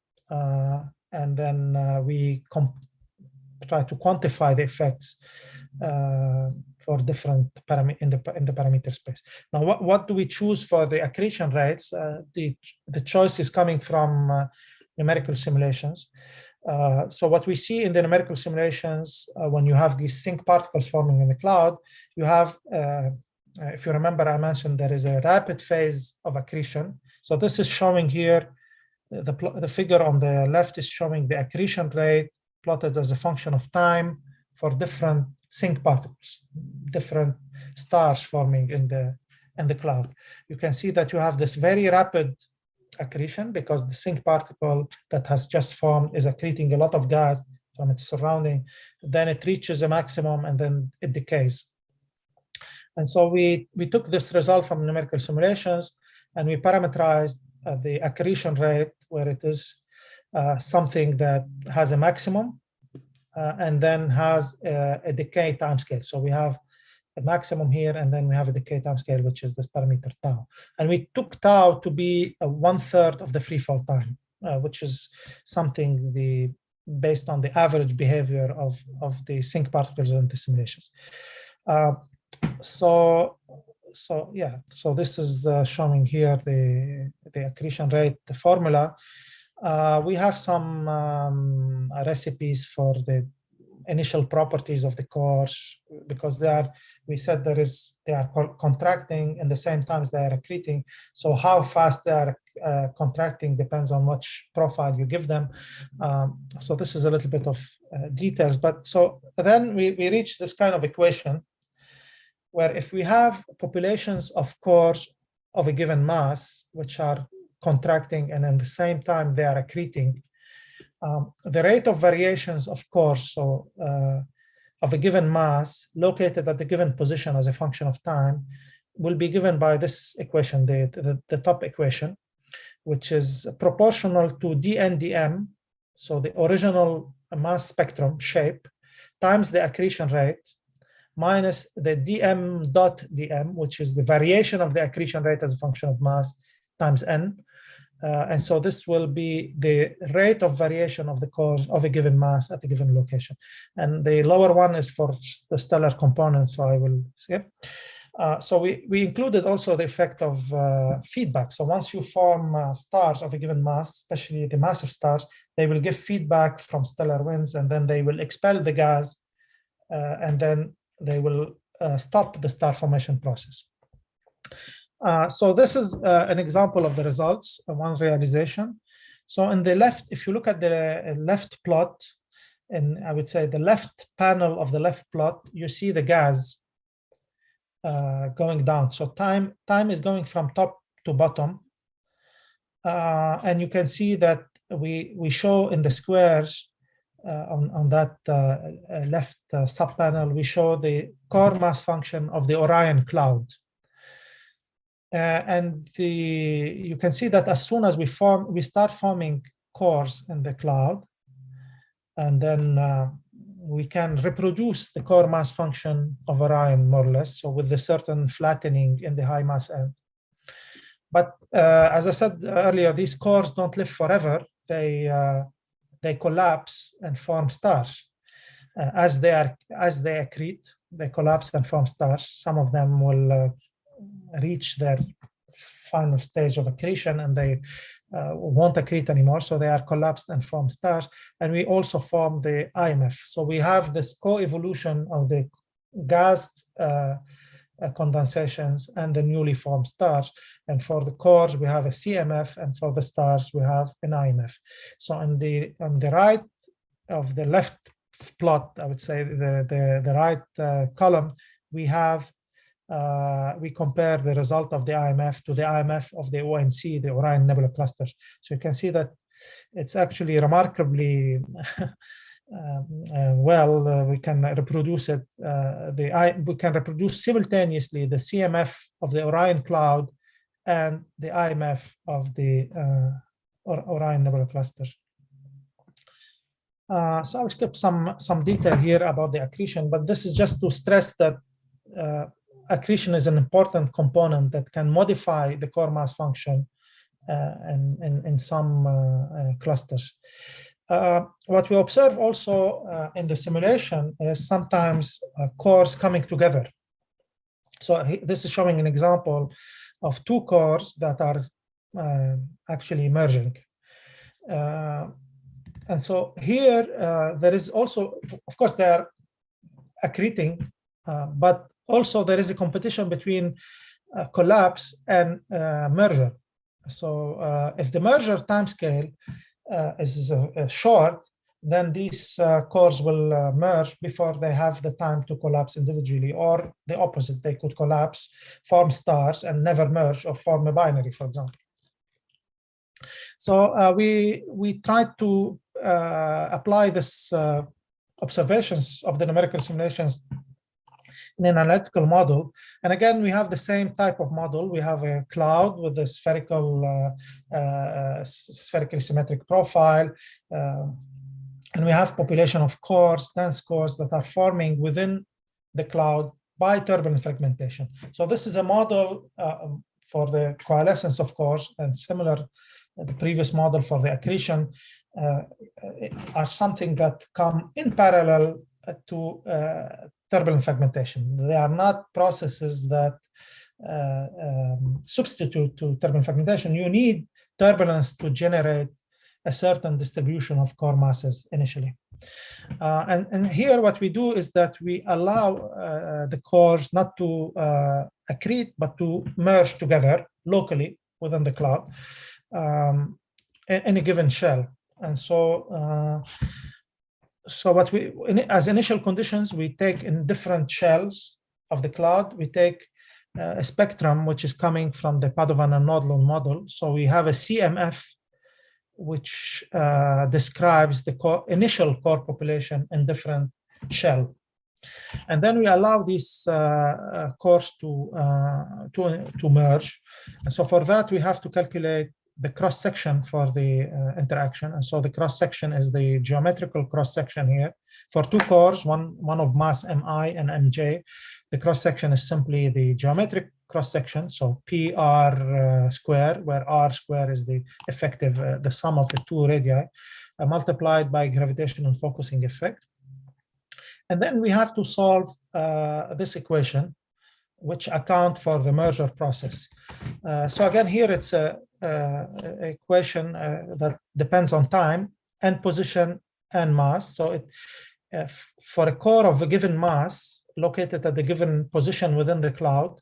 and then we try to quantify the effects for different in the parameter space. Now, what do we choose for the accretion rates? The choice is coming from numerical simulations. So what we see in the numerical simulations, when you have these sync particles forming in the cloud, you have, if you remember, I mentioned there is a rapid phase of accretion. So this is showing here, the figure on the left is showing the accretion rate plotted as a function of time for different sync particles, different stars forming in the cloud. You can see that you have this very rapid accretion because the sync particle that has just formed is accreting a lot of gas from its surrounding. Then it reaches a maximum and then it decays. And so we took this result from numerical simulations and we parameterized the accretion rate, where it is something that has a maximum and then has a decay timescale. So we have a maximum here, and then we have a decay timescale, which is this parameter tau. And we took tau to be 1/3 of the free fall time, which is something based on the average behavior of the sync particles in the simulations. So this is showing here the accretion rate, the formula. We have some recipes for the initial properties of the cores, because we said they are contracting and the same time they are accreting. So how fast they are contracting depends on which profile you give them. So this is a little bit of details, but so then we reach this kind of equation where if we have populations of cores of a given mass, which are contracting and at the same time they are accreting, the rate of variations of cores, so of a given mass located at the given position as a function of time, will be given by this equation, the top equation, which is proportional to dndm, so the original mass spectrum shape, times the accretion rate, minus the dm dot dm, which is the variation of the accretion rate as a function of mass, times n. And so this will be the rate of variation of the cores of a given mass at a given location. And the lower one is for the stellar component, so I will skip. So we included also the effect of feedback. So once you form stars of a given mass, especially the massive stars, they will give feedback from stellar winds, and then they will expel the gas, and then they will stop the star formation process. So this is an example of the results, one realization. So in the left, if you look at the left plot, and I would say the left panel of the left plot, you see the gas going down. So time is going from top to bottom. And you can see that we show in the squares on that left subpanel, we show the core mass function of the Orion cloud. And you can see that as soon as we start forming cores in the cloud, and then we can reproduce the core mass function of Orion more or less, so with a certain flattening in the high mass end. But as I said earlier, these cores don't live forever. They collapse and form stars. As they accrete, they collapse and form stars. Some of them will reach their final stage of accretion and they won't accrete anymore, so they are collapsed and form stars. And we also form the IMF. So we have this co-evolution of the gas condensations and the newly formed stars. And for the cores, we have a CMF, and for the stars, we have an IMF. So on the right of the left plot, I would say the right column, we have we compare the result of the IMF to the IMF of the ONC, the Orion Nebula Clusters. So you can see that it's actually remarkably we can reproduce it. We can reproduce simultaneously the CMF of the Orion cloud and the IMF of the Orion Nebula Cluster. So I'll skip some detail here about the accretion, but this is just to stress that accretion is an important component that can modify the core mass function in some clusters. What we observe also in the simulation is sometimes cores coming together. So this is showing an example of two cores that are actually merging. And so here there is also, of course, they are accreting, but also there is a competition between collapse and merger. So if the merger timescale is short, then these cores will merge before they have the time to collapse individually, or the opposite, they could collapse, form stars, and never merge, or form a binary, for example. So we tried to apply this observations of the numerical simulations in an analytical model. And again, we have the same type of model. We have a cloud with a spherically symmetric profile. And we have population of cores, dense cores that are forming within the cloud by turbulent fragmentation. So this is a model for the coalescence of cores, and similar the previous model for the accretion are something that come in parallel to turbulent fragmentation. They are not processes that substitute to turbulent fragmentation. You need turbulence to generate a certain distribution of core masses initially. And here what we do is that we allow the cores not to accrete, but to merge together locally within the cloud in a given shell. And so so what we, as initial conditions, we take in different shells of the cloud, we take a spectrum which is coming from the Padovan and Nodlund model. So we have a CMF which describes the initial core population in different shell. And then we allow these cores to merge. And so for that, we have to calculate the cross-section for the interaction. And so the cross-section is the geometrical cross-section here. For two cores, one of mass Mi and Mj, the cross-section is simply the geometric cross-section, so PR square, where R square is the effective, the sum of the two radii, multiplied by gravitational focusing effect. And then we have to solve this equation, which account for the merger process. So again, here it's a equation that depends on time and position and mass. So it, for a core of a given mass located at the given position within the cloud,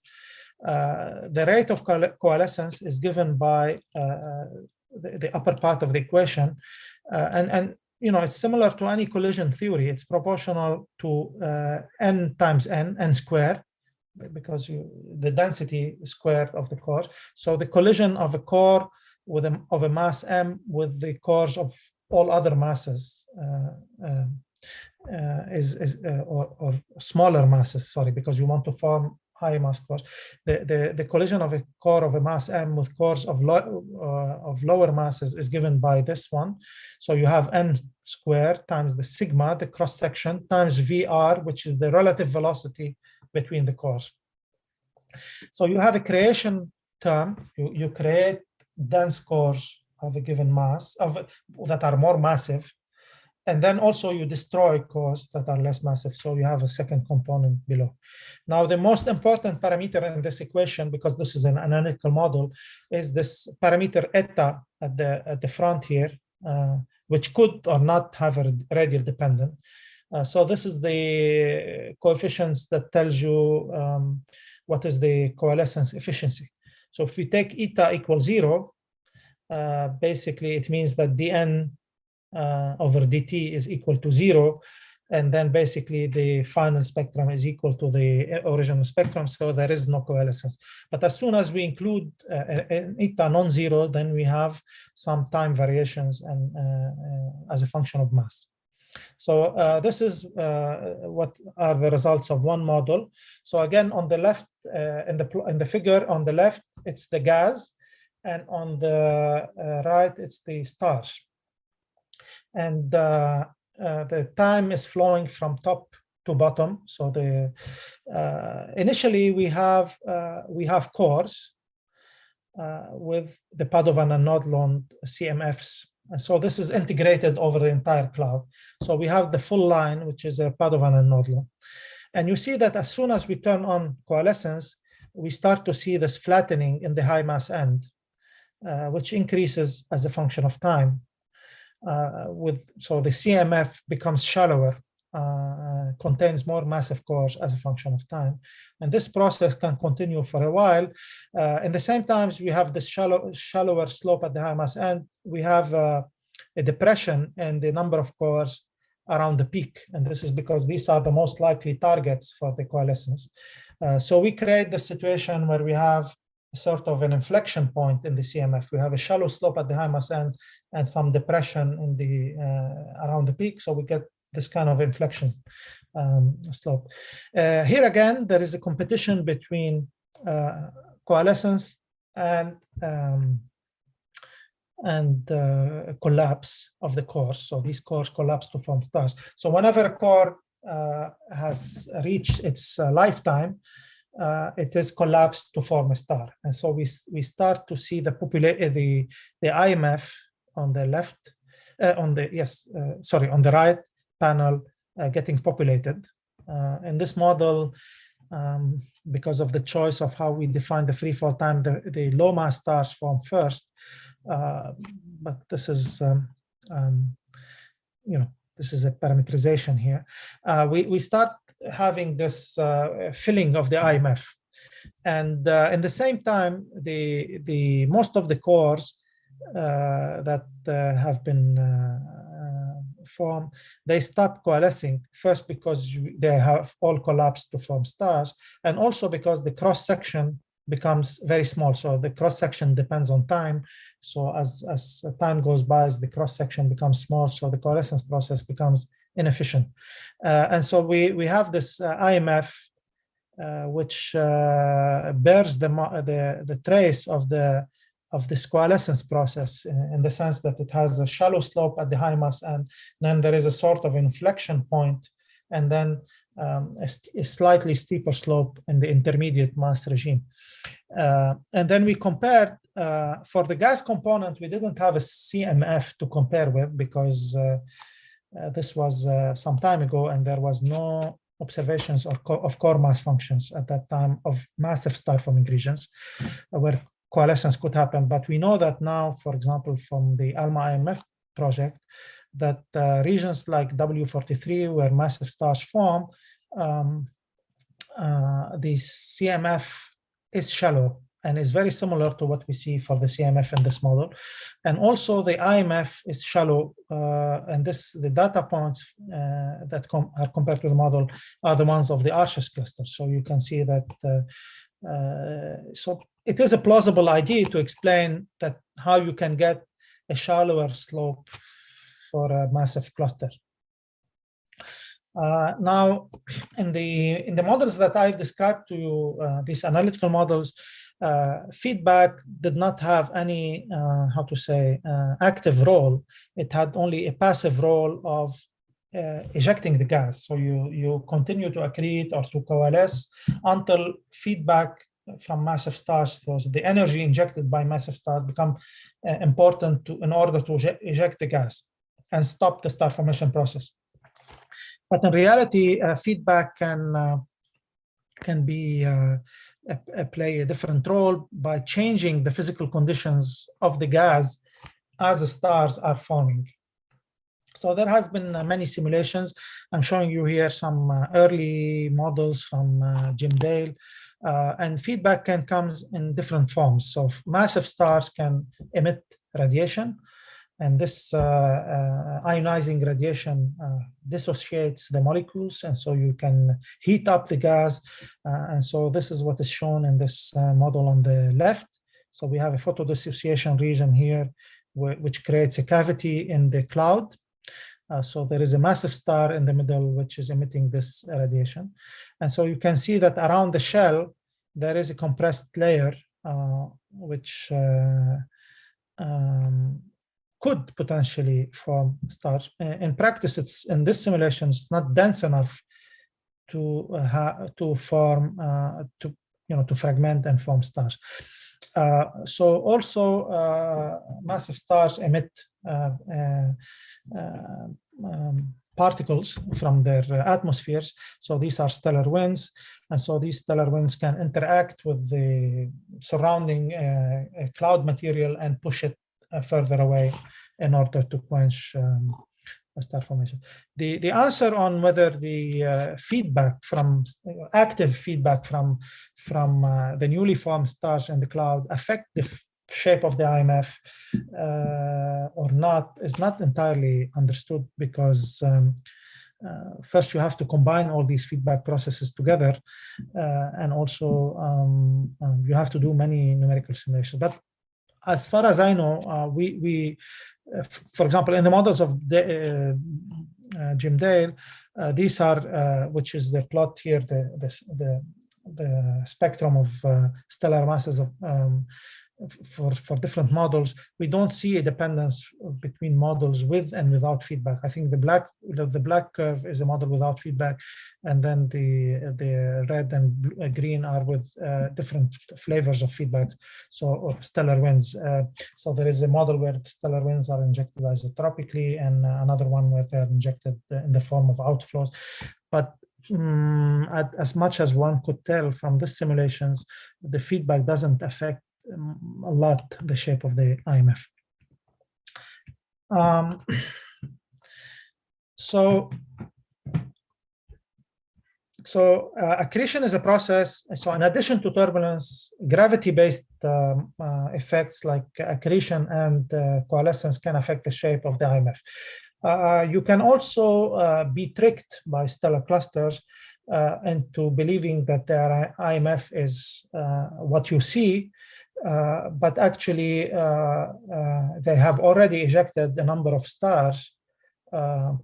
the rate of coalescence is given by the upper part of the equation. And you know, it's similar to any collision theory. It's proportional to n times n squared, because the density squared of the core. So the collision of a core with of a mass m with the cores of all other masses or smaller masses, sorry, because you want to form high mass cores. The collision of a core of a mass m with cores of lower masses is given by this one. So you have n squared times the sigma, the cross section, times VR, which is the relative velocity between the cores. So you have a creation term. You create dense cores of a given mass that are more massive, and then also you destroy cores that are less massive. So you have a second component below. Now, the most important parameter in this equation, because this is an analytical model, is this parameter eta at the front here, which could or not have a radial dependent. So this is the coefficients that tells you what is the coalescence efficiency. So if we take eta equals 0, basically it means that dn over dt is equal to 0, and then basically the final spectrum is equal to the original spectrum, so there is no coalescence. But as soon as we include an eta non-zero, then we have some time variations and as a function of mass. So this is what are the results of one model. So again, on the left, in the figure on the left, it's the gas, and on the right, it's the stars. And the time is flowing from top to bottom. So the initially we have cores with the Padovan and Nodlund CMFs. And so this is integrated over the entire cloud. So we have the full line, which is a Padovan and Nodlund. And you see that as soon as we turn on coalescence, we start to see this flattening in the high mass end, which increases as a function of time. So the CMF becomes shallower, contains more massive cores as a function of time. And this process can continue for a while. In the same times, we have this shallower slope at the high mass end. We have a depression in the number of cores around the peak. And this is because these are the most likely targets for the coalescence. So we create the situation where we have sort of an inflection point in the CMF. We have a shallow slope at the high mass end and some depression in the around the peak. So we get this kind of inflection slope. Here again, there is a competition between coalescence and collapse of the cores. So these cores collapse to form stars. So whenever a core has reached its lifetime, it is collapsed to form a star. And so we start to see the IMF on the left, on the right panel getting populated. In this model, because of the choice of how we define the free fall time, the low mass stars form first. But this is, this is a parameterization here. We start having this filling of the IMF, and in the same time, the most of the cores that have been formed, they stop coalescing, first because they have all collapsed to form stars, and also because the cross section becomes very small. So the cross section depends on time. So as time goes by, the cross section becomes small, so the coalescence process becomes inefficient. And so we have this IMF, which bears the trace of this coalescence process, in the sense that it has a shallow slope at the high mass, and then there is a sort of inflection point, and then a slightly steeper slope in the intermediate mass regime. And then we compared, for the gas component, we didn't have a CMF to compare with, because this was some time ago, and there was no observations of core mass functions at that time of massive star forming regions where coalescence could happen. But we know that now, for example, from the ALMA IMF project, that regions like W43, where massive stars form, the CMF is shallow and is very similar to what we see for the CMF in this model. And also the IMF is shallow, and the data points that are compared to the model are the ones of the Arches cluster. So you can see that, so it is a plausible idea to explain that how you can get a shallower slope for a massive cluster. Now, in the models that I've described to you, these analytical models, feedback did not have any, active role. It had only a passive role of ejecting the gas. So you continue to accrete or to coalesce until feedback from massive stars, so the energy injected by massive stars become important in order to eject the gas and stop the star formation process. But in reality, feedback can play a different role by changing the physical conditions of the gas as the stars are forming. So there has been many simulations. I'm showing you here some early models from Jim Dale, and feedback can come in different forms. So massive stars can emit radiation, and this ionizing radiation dissociates the molecules, and so you can heat up the gas. And so this is what is shown in this model on the left. So we have a photodissociation region here, which creates a cavity in the cloud. So there is a massive star in the middle, which is emitting this radiation. And so you can see that around the shell, there is a compressed layer, which could potentially form stars. In practice, it's in this simulation, it's not dense enough to form, to fragment and form stars. So also massive stars emit particles from their atmospheres. So these are stellar winds. And so these stellar winds can interact with the surrounding cloud material and push it further away in order to quench star formation. The answer on whether the active feedback from the newly formed stars in the cloud affect shape of the IMF or not is not entirely understood, because first you have to combine all these feedback processes together, and also you have to do many numerical simulations. But as far as I know, for example, in the models of Jim Dale, these are, which is the plot here, the spectrum of stellar masses of, for different models. We don't see a dependence between models with and without feedback. I think the black curve is a model without feedback, and then the red and green are with different flavors of feedback. So stellar winds. So there is a model where stellar winds are injected isotropically, and another one where they're injected in the form of outflows. But as much as one could tell from the simulations, the feedback doesn't affect a lot the shape of the IMF. So accretion is a process. So in addition to turbulence, gravity-based effects like accretion and coalescence can affect the shape of the IMF. You can also be tricked by stellar clusters into believing that their IMF is what you see, but actually they have already ejected a number of stars,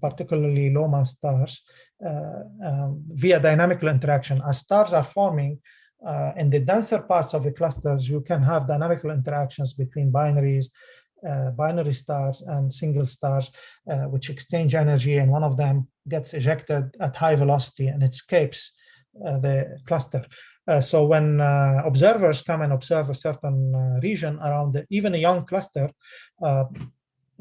particularly low mass stars, via dynamical interaction. As stars are forming in the denser parts of the clusters, you can have dynamical interactions between binaries, binary stars and single stars, which exchange energy, and one of them gets ejected at high velocity and it escapes the cluster. So when observers come and observe a certain region around even a young cluster,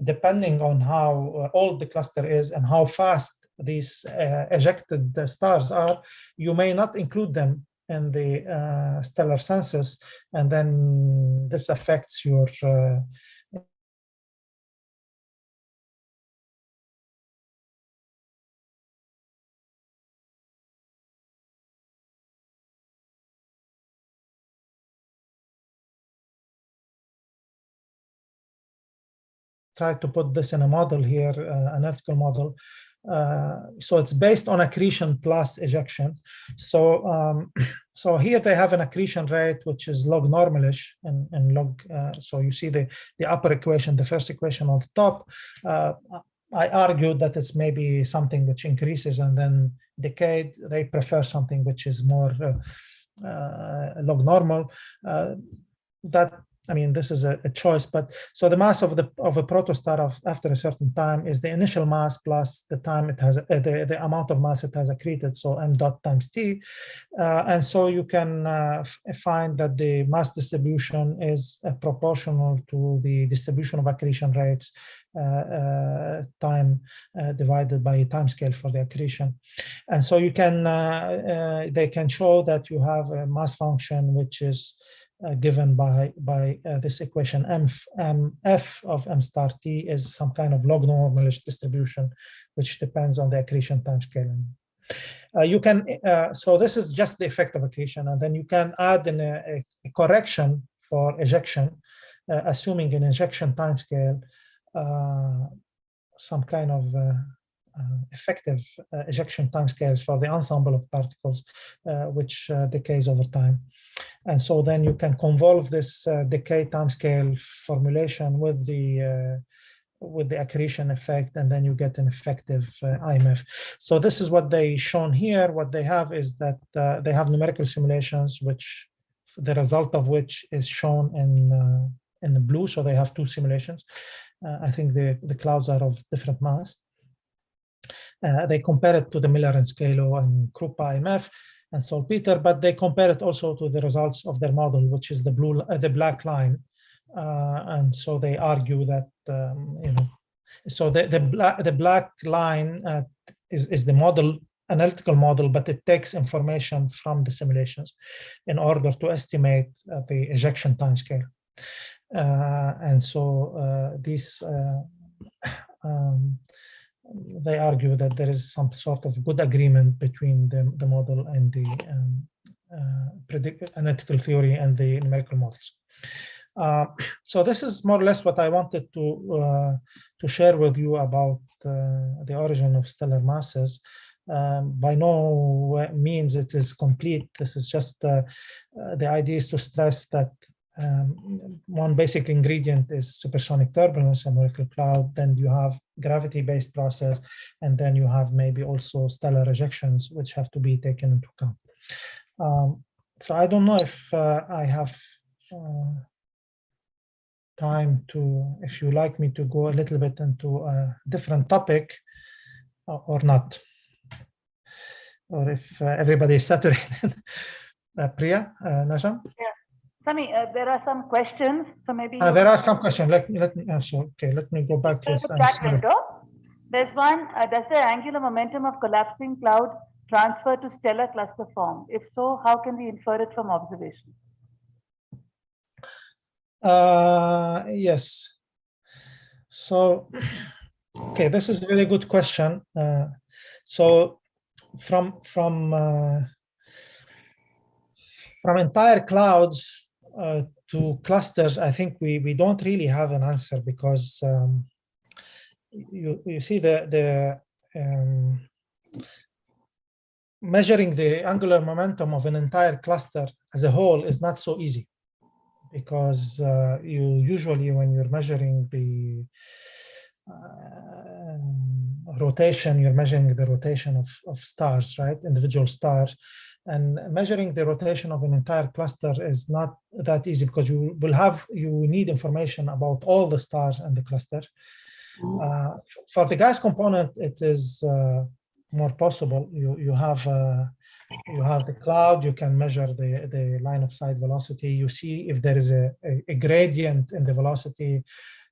depending on how old the cluster is and how fast these ejected stars are, you may not include them in the stellar census, and then this affects your try to put this in a model here, an analytical model. So it's based on accretion plus ejection. So so here they have an accretion rate which is log normalish and log. So you see the upper equation, the first equation on the top. I argued that it's maybe something which increases and then decayed. They prefer something which is more log normal. I mean, this is a choice, but so the mass of a protostar after a certain time is the initial mass plus the time it has the amount of mass it has accreted, so m dot times t, and so you can find that the mass distribution is proportional to the distribution of accretion rates time divided by time scale for the accretion, and so you can they can show that you have a mass function which is given by this equation. F of m star t is some kind of log normalish distribution, which depends on the accretion time scale. You can so this is just the effect of accretion, and then you can add in a correction for ejection, assuming an ejection time scale, some kind of effective ejection time scales for the ensemble of particles, which decays over time. And so then you can convolve this decay timescale formulation with the accretion effect, and then you get an effective IMF. So this is what they shown here. What they have is that they have numerical simulations, which the result of which is shown in the blue. So they have two simulations. I think the clouds are of different mass. They compare it to the Miller and Scalo and Krupa IMF and saltpeter, but they compare it also to the results of their model, which is the black line, and so they argue that you know, so the black line is the model, analytical model, but it takes information from the simulations in order to estimate the ejection timescale, and so these. They argue that there is some sort of good agreement between the model and the analytical theory and the numerical models. So this is more or less what I wanted to share with you about the origin of stellar masses. By no means it is complete. This is just the idea is to stress that one basic ingredient is supersonic turbulence and molecular cloud. Then you have gravity-based process, and then you have maybe also stellar ejections, which have to be taken into account. So I don't know if I have time to, if you like me to go a little bit into a different topic or not, or if everybody is saturated. Priya, Najam? Yeah. Sami, there are some questions, so maybe there are some questions. Let me okay, let me go back to the chat window. There's one, does the angular momentum of collapsing cloud transfer to stellar cluster form? If so, how can we infer it from observation? Yes. So, okay, this is a very good question. So from entire clouds to clusters, I think we don't really have an answer, because you see the measuring the angular momentum of an entire cluster as a whole is not so easy, because you usually, when you're measuring the rotation, you're measuring the rotation of stars, right? Individual stars. And measuring the rotation of an entire cluster is not that easy, because you need information about all the stars in the cluster. For the gas component, it is more possible. You have the cloud, you can measure the line of sight velocity. You see if there is a gradient in the velocity.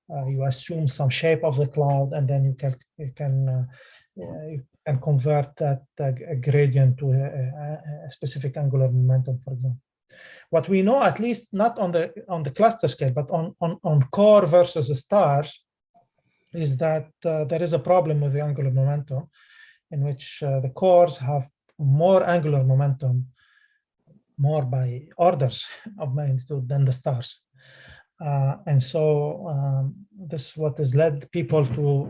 You assume some shape of the cloud, and then you can convert that gradient to a specific angular momentum, for example. What we know, at least not on the cluster scale, but on core versus stars, is that there is a problem with the angular momentum, in which the cores have more angular momentum, more by orders of magnitude, than the stars. And so this is what has led people to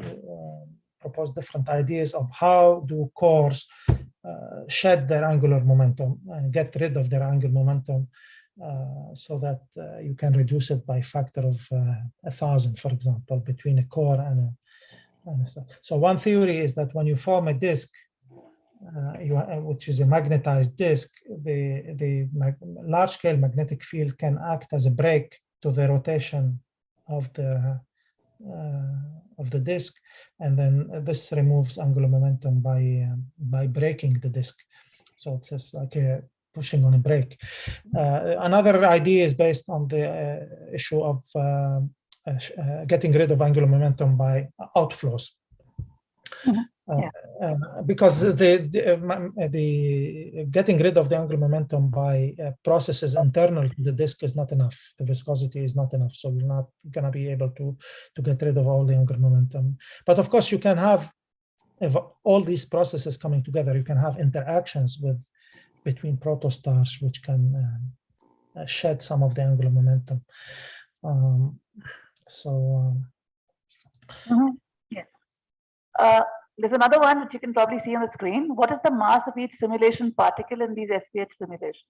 propose different ideas of how do cores shed their angular momentum and get rid of their angular momentum, so that you can reduce it by a factor of 1,000, for example, between a core and a star. So one theory is that when you form a disk, which is a magnetized disk, the large-scale magnetic field can act as a brake to the rotation of the disk, and then this removes angular momentum by braking the disk. So it's just like a pushing on a brake. Another idea is based on the issue of getting rid of angular momentum by outflows. Because the getting rid of the angular momentum by processes internal to the disk is not enough. The viscosity is not enough, so you're not going to be able to get rid of all the angular momentum. But of course, you can have, if all these processes coming together, you can have interactions between protostars, which can shed some of the angular momentum. Yes. There's another one which you can probably see on the screen. What is the mass of each simulation particle in these Sph simulations?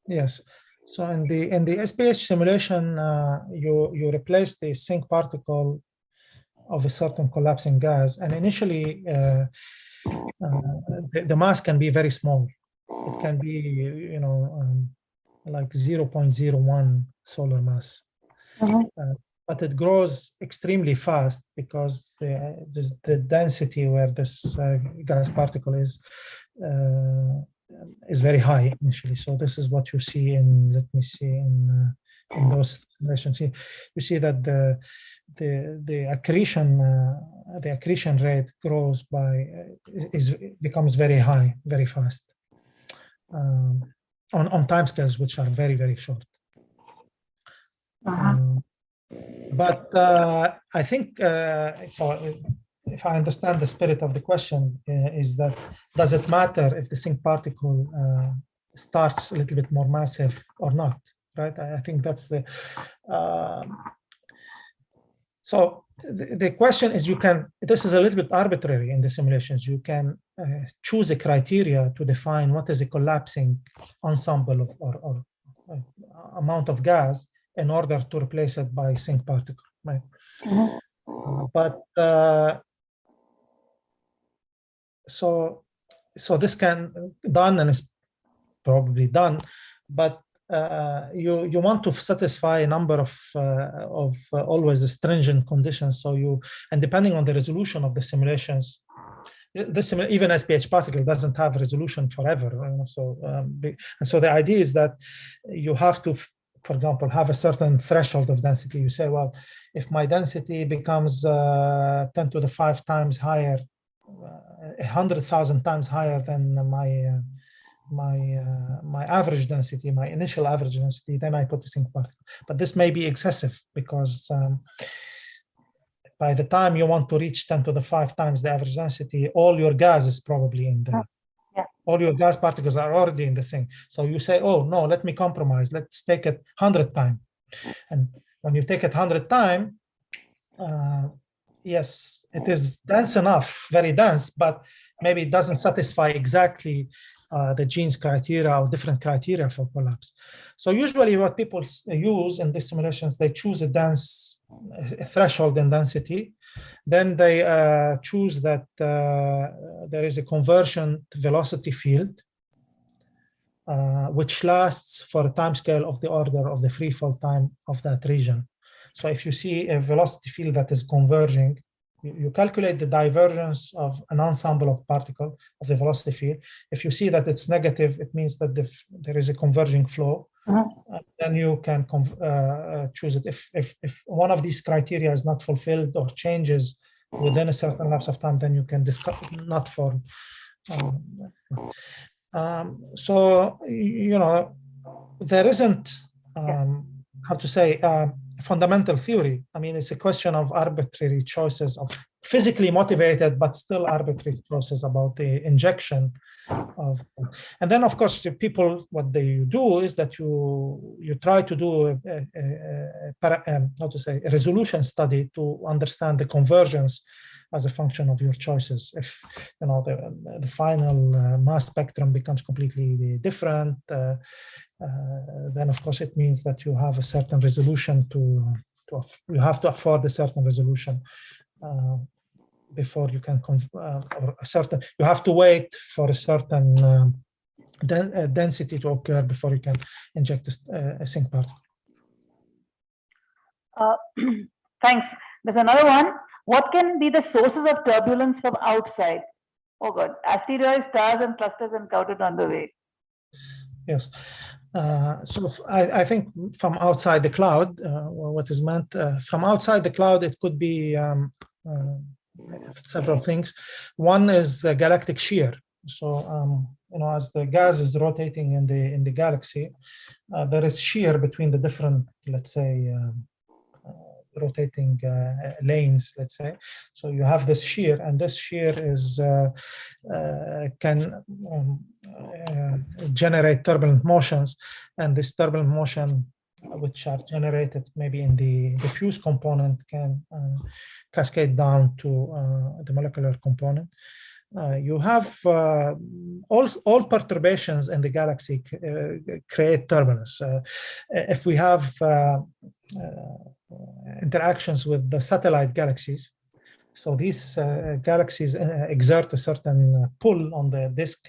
Yes. So in the Sph simulation, you replace the sink particle of a certain collapsing gas, and initially the mass can be very small. It can be, like 0.01 solar mass. But it grows extremely fast, because the density where this gas particle is very high initially. So this is what you see in, let me see, in those simulations. You see that the accretion rate grows becomes very high, very fast, on timescales which are very, very short. But I think, so if I understand the spirit of the question, is that, does it matter if the sink particle starts a little bit more massive or not, right? I think that's the so the question is, you can, this is a little bit arbitrary in the simulations. You can choose a criteria to define what is a collapsing ensemble or amount of gas in order to replace it by sink particle, right? But so this can done and is probably done, but you want to satisfy a number of always stringent conditions. So and depending on the resolution of the simulations, even SPH particle doesn't have resolution forever. So and so the idea is that you have to, for example, have a certain threshold of density. You say, well, if my density becomes 10 to the 5 times higher, 100,000 times higher than my average density, my initial average density, then I put a sink particle. But this may be excessive, because by the time you want to reach 10 to the 5 times the average density, all your gas is probably in there. Yeah. All your gas particles are already in the sink. So you say, oh, no, let me compromise. Let's take it 100 times. And when you take it 100 times, yes, it is dense enough, very dense, but maybe it doesn't satisfy exactly the genes criteria or different criteria for collapse. So usually what people use in these simulations, they choose a dense threshold in density. Then they choose that there is a conversion to velocity field, which lasts for a time scale of the order of the free fall time of that region. So if you see a velocity field that is converging, you calculate the divergence of an ensemble of particles of the velocity field. If you see that it's negative, it means that there is a converging flow. Then you can choose it. If one of these criteria is not fulfilled or changes within a certain lapse of time, then you can not form. So, you know, there isn't, how to say, fundamental theory. I mean, it's a question of arbitrary choices, of physically motivated, but still arbitrary choices about the injection of. And then, of course, the people, what they do is that you try to do how to say, a resolution study to understand the convergence as a function of your choices. If you know the final mass spectrum becomes completely different, then of course it means that you have a certain resolution you have to afford a certain resolution before you can or a certain, you have to wait for a certain density to occur before you can inject a sink particle. Thanks. There's another one. What can be the sources of turbulence from outside? Oh God, asteroids, stars, and clusters encountered on the way. Yes. So I think from outside the cloud, what is meant from outside the cloud, it could be several things. One is galactic shear. So you know, as the gas is rotating in the galaxy, there is shear between the different, let's say, rotating lanes, let's say. So you have this shear, and this shear is can generate turbulent motions, and this turbulent motion, which are generated maybe in the diffuse component, can cascade down to the molecular component. You have all perturbations in the galaxy create turbulence. If we have interactions with the satellite galaxies, so these galaxies exert a certain pull on the disk.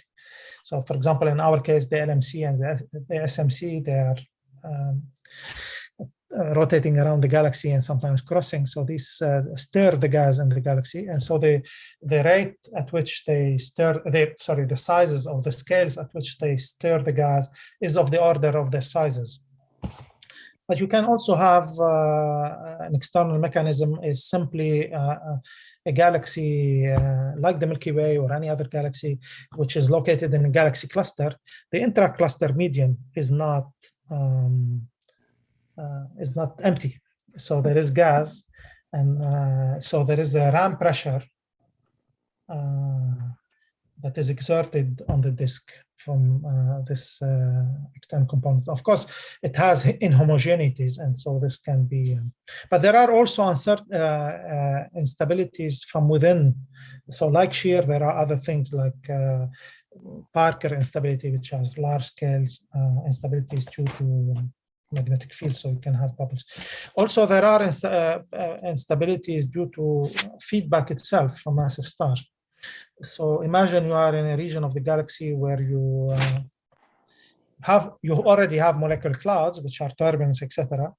So, for example, in our case, the LMC and the SMC, they are rotating around the galaxy and sometimes crossing. So these stir the gas in the galaxy, and so the rate at which they stir, the sizes of the scales at which they stir the gas is of the order of their sizes. But you can also have an external mechanism, is simply a galaxy like the Milky Way or any other galaxy, which is located in a galaxy cluster. The intra-cluster median is not empty. So there is gas, and so there is a ram pressure that is exerted on the disk from this external component. Of course, it has inhomogeneities, and so this can be, but there are also instabilities from within. So like shear, there are other things like Parker instability, which has large scales instabilities due to magnetic field, so you can have bubbles. Also, there are instabilities due to feedback itself from massive stars. So imagine you are in a region of the galaxy where you already have molecular clouds, which are turbulence, etc.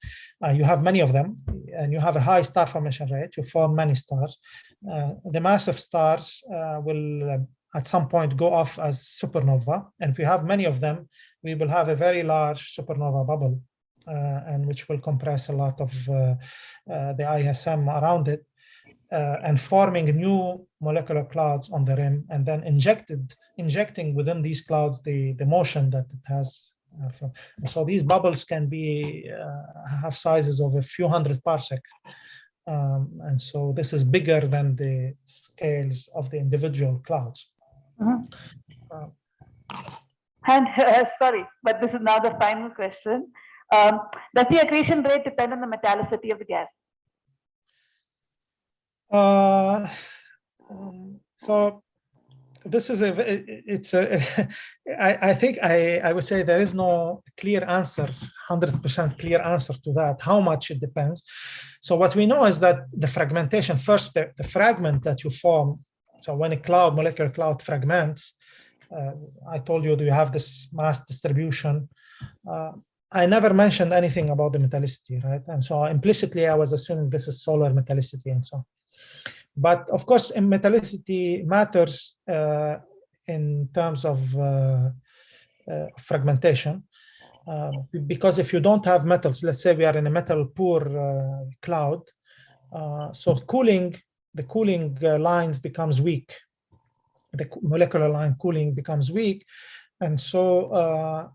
You have many of them, and you have a high star formation rate. You form many stars. The massive stars will at some point go off as supernova, and if we have many of them, we will have a very large supernova bubble, and which will compress a lot of the ISM around it. And forming new molecular clouds on the rim, and then injecting within these clouds the motion that it has. So these bubbles can be have sizes of a few hundred parsec, and so this is bigger than the scales of the individual clouds. And sorry, but this is now the final question. Does the accretion rate depend on the metallicity of the gas? So this is I think I would say there is no clear answer, 100% clear answer to that, how much it depends. So what we know is that the fragmentation, first, the fragment that you form. So when a molecular cloud fragments, I told you, do you have this mass distribution? I never mentioned anything about the metallicity, right? And so implicitly, I was assuming this is solar metallicity and so on. But of course, metallicity matters in terms of fragmentation, because if you don't have metals, let's say we are in a metal poor cloud, so the cooling lines becomes weak. The molecular line cooling becomes weak, and so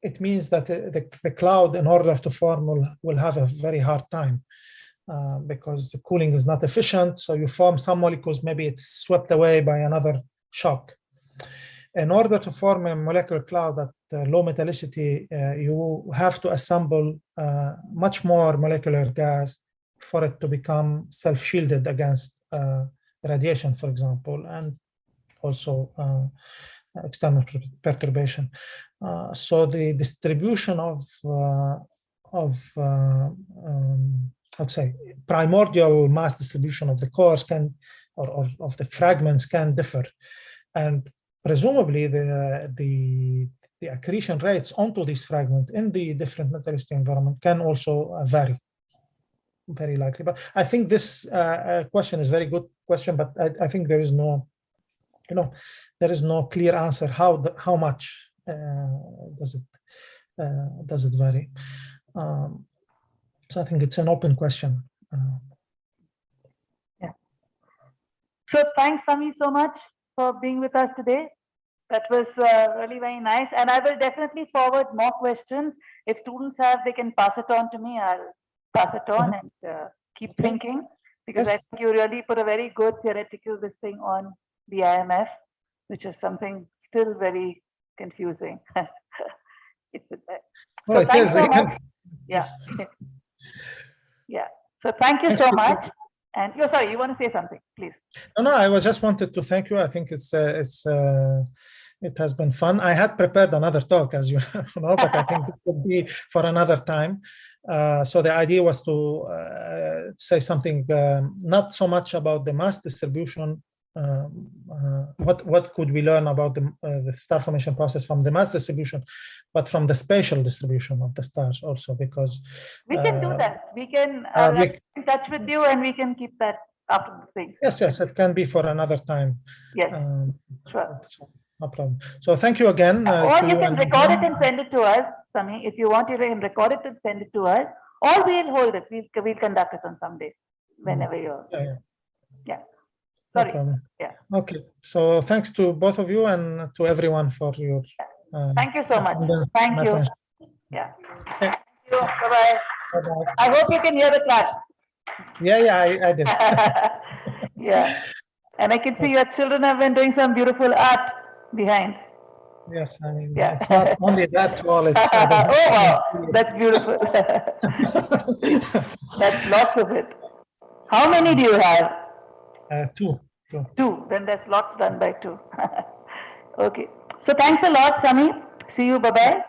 it means that the cloud, in order to form, will have a very hard time. Because the cooling is not efficient, so you form some molecules, maybe it's swept away by another shock. In order to form a molecular cloud at low metallicity, you have to assemble much more molecular gas for it to become self-shielded against radiation, for example, and also external perturbation. So the distribution of I'd say primordial mass distribution of the cores can, or of the fragments, can differ, and presumably the accretion rates onto these fragments in the different metallicity environment can also vary, very likely. But I think this question is a very good question, but I think there is no, there is no clear answer. How much does it vary? So I think it's an open question. Yeah. So thanks, Sami, so much for being with us today. That was really very nice. And I will definitely forward more questions. If students have, they can pass it on to me. I'll pass it on and keep thinking, because I think you really put a very good theoretical thing on the IMF, which is something still very confusing. So it is. So much. Yeah. Yeah. So thank you so much. And you're sorry, you want to say something, please? No, I was just wanted to thank you. I think it has been fun. I had prepared another talk, as you know, but I think it would be for another time. So the idea was to say something not so much about the mass distribution. What could we learn about the star formation process from the mass distribution, but from the spatial distribution of the stars also, because we can do that. We can get in touch with you, and we can keep that after the thing. Yes, it can be for another time. Yes, sure. No problem. So thank you again. Or you can record it and send it to us, Sami. If you want, you can record it and send it to us, or we'll hold it. We'll conduct it on some days, whenever you're. Yeah. Sorry. No problem. Yeah. Okay. So thanks to both of you and to everyone for your. Thank you so much. Thank you. Attention. Yeah. Thank you. Bye-bye. I hope you can hear the class. Yeah, I did. Yeah. And I can see your children have been doing some beautiful art behind. Yes, I mean, Yeah. it's not only that wall, it's Oh, wow, that's beautiful. That's lots of it. How many do you have? two. Two. Then that's lots done by two. Okay. So thanks a lot, Sami. See you. Bye-bye.